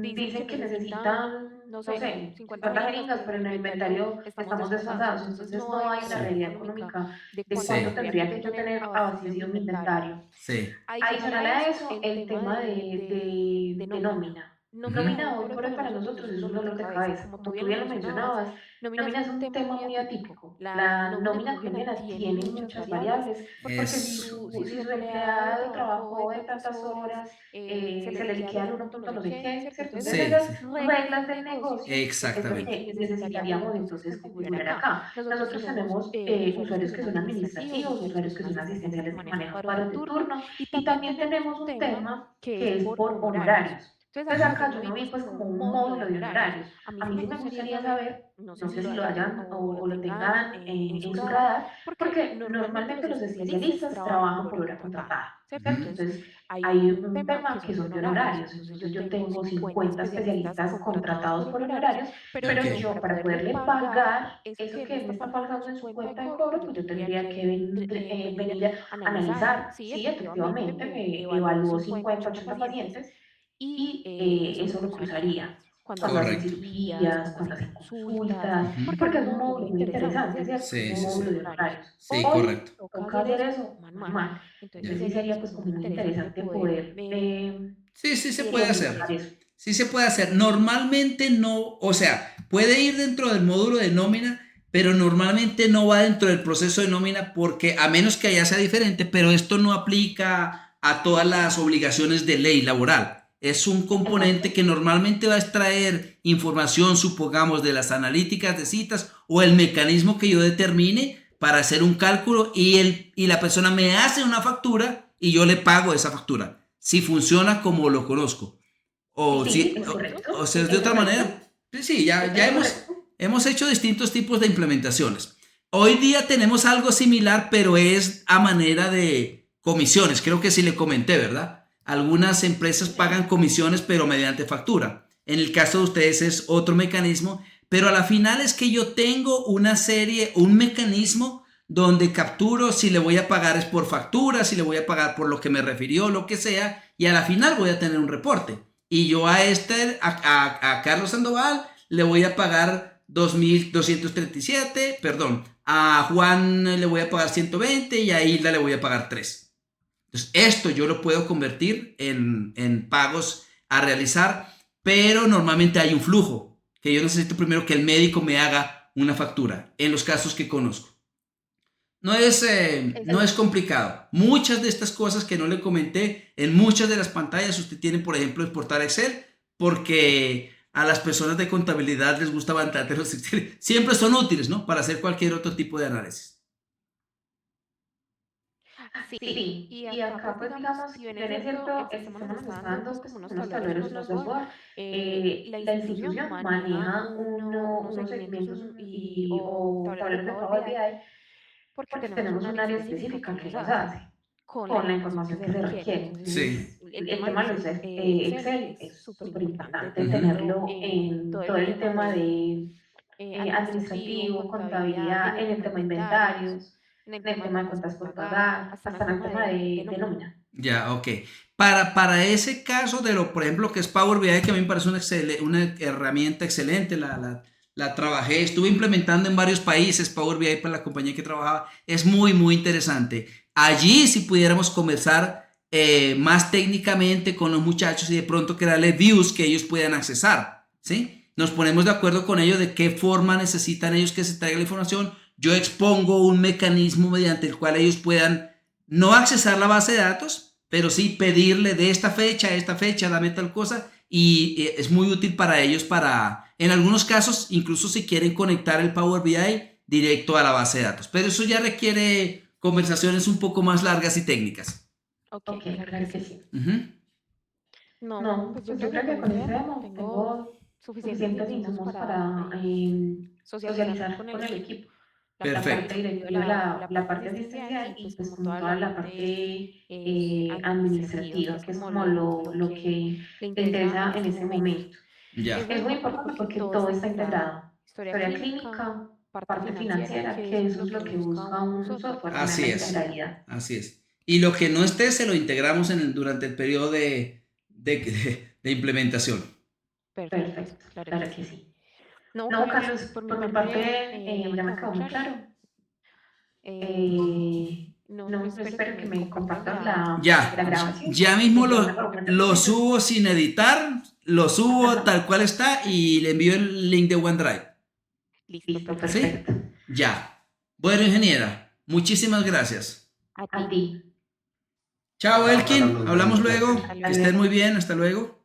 dicen que necesitan, no sé, 50 jeringas, pero en el inventario estamos desfasados, entonces no hay una realidad económica de cuánto tendría que yo tener abastecido mi inventario. Sí. Adicional a eso, el tema de nómina. Nómina hoy por hoy para nosotros es un dolor de cabeza. Como tú bien lo mencionabas, nómina es un tema muy atípico. La nómina colombiana tiene muchas variables, porque si su empleado trabajó de tantas horas, se le liquida el 1 punto no sé qué, ¿cierto? Entonces esas reglas del negocio es lo que necesitaríamos entonces configurar acá. Nosotros tenemos usuarios que son administrativos, usuarios que son asistenciales que manejan paros de turno, y también tenemos un tema que es por honorarios. Entonces acá yo no vi pues como un módulo de honorarios. A mí sí me gustaría saber, no sé si lo hayan o lo tengan en su radar, porque normalmente los especialistas trabajan por hora contratada, ¿cierto? Entonces hay un tema que son de honorarios. Entonces yo tengo 50 especialistas contratados por honorarios, pero yo para poderle pagar eso que él me está pagando en su cuenta de cobro, pues yo tendría que venir a analizar si efectivamente me evaluó 50, 80 pacientes, y eso lo cruzaría cuando hacen cirugías, cuando hacen consultas, porque es un módulo muy interesante, ¿cierto? Sí, Un módulo de horarios. Sí, Hoy correcto. toca hacer eso manual. Entonces sí sería pues como muy interesante poder Sí, sí se puede hacer. eso. Sí se puede hacer. Normalmente no, o sea, puede ir dentro del módulo de nómina, pero normalmente no va dentro del proceso de nómina porque a menos que allá sea diferente, pero esto no aplica a todas las obligaciones de ley laboral. Es un componente que normalmente va a extraer información, supongamos, de las analíticas de citas o el mecanismo que yo determine para hacer un cálculo y la persona me hace una factura y yo le pago esa factura. Si funciona como lo conozco. O si es de otra manera. Sí, ya hemos hecho distintos tipos de implementaciones. Hoy día tenemos algo similar, pero es a manera de comisiones. Creo que sí le comenté, ¿verdad? Algunas empresas pagan comisiones, pero mediante factura. En el caso de ustedes es otro mecanismo, pero a la final es que yo tengo un mecanismo donde capturo si le voy a pagar es por factura, si le voy a pagar por lo que me refirió, lo que sea, y a la final voy a tener un reporte. Y yo a Carlos Sandoval le voy a pagar 2.237, perdón, a Juan le voy a pagar 120 y a Hilda le voy a pagar 3. Entonces, esto yo lo puedo convertir en pagos a realizar, pero normalmente hay un flujo, que yo necesito primero que el médico me haga una factura, en los casos que conozco. No es complicado. Muchas de estas cosas que no le comenté, en muchas de las pantallas usted tiene, por ejemplo, exportar Excel, porque a las personas de contabilidad les gusta bastante los Excel. Siempre son útiles, ¿no? Para hacer cualquier otro tipo de análisis. Sí, y acá pues digamos, si bien es cierto, el sistema nos está dando pues unos tableros, unos dashboard, la institución maneja unos segmentos o tableros de Power BI, porque tenemos un área específica que los hace con la información que se requiere. Entonces, el tema de los Excel es súper importante tenerlo en todo el tema de administrativo, contabilidad, en el tema de inventarios, en el tema de cuentas por pagar, hasta en el tema de nómina. Ya, ok. Para ese caso por ejemplo, que es Power BI, que a mí me parece una herramienta excelente, la trabajé, estuve implementando en varios países Power BI para la compañía que trabajaba, es muy, muy interesante. Allí, si pudiéramos comenzar más técnicamente con los muchachos y de pronto crearle views que ellos puedan accesar, ¿sí? Nos ponemos de acuerdo con ellos de qué forma necesitan ellos que se traiga la información. Yo expongo un mecanismo mediante el cual ellos puedan no accesar la base de datos, pero sí pedirle de esta fecha a esta fecha, dame tal cosa, y es muy útil para ellos para, en algunos casos, incluso si quieren conectar el Power BI directo a la base de datos. Pero eso ya requiere conversaciones un poco más largas y técnicas. Ok, Ok, claro que sí. Ujú. No, pues yo Pues yo creo que creo con que ese con ese demo demo tengo tengo suficientes suficientes insumos insumos para para socializar socializar con el con el equipo. equipo. La La parte Perfecto. parte directiva, directiva, la la parte parte asistencial asistencial y y pues pues como como toda la toda la parte parte administrativa, que administrativa, es que es como como lo lo que que le le interesa en interesa en ese ese momento. momento. Es Ya, muy Es muy importante importante porque porque todo todo está está integrado. integrado. Historia Historia clínica, clínica, parte parte financiera, financiera, que que eso es eso lo es que lo que busca busca un un software, software, tener así la es, integralidad. así es. Y lo que no esté se lo integramos durante el periodo de implementación. Perfecto, Perfecto, claro que claro que sí. sí. No, No, Carlos, Carlos, por mi por mi parte parte ya me ya quedó me muy quedó muy claro. claro. No, No, pues pues espero que espero que me me compartas compartas la Ya, la grabación. grabación ya y mismo yo me hago algunas lo cositas. subo sin editar, lo subo tal cual está y le envío el link de OneDrive. Listo, Listo, perfecto. ¿Sí? perfecto. Ya. Bueno, ingeniera, muchísimas gracias. A A ti. ti. Chao, Chao, Elkin. Carlos, Hablamos buenas luego. noches. Hasta Que luego. estén muy bien. Hasta luego.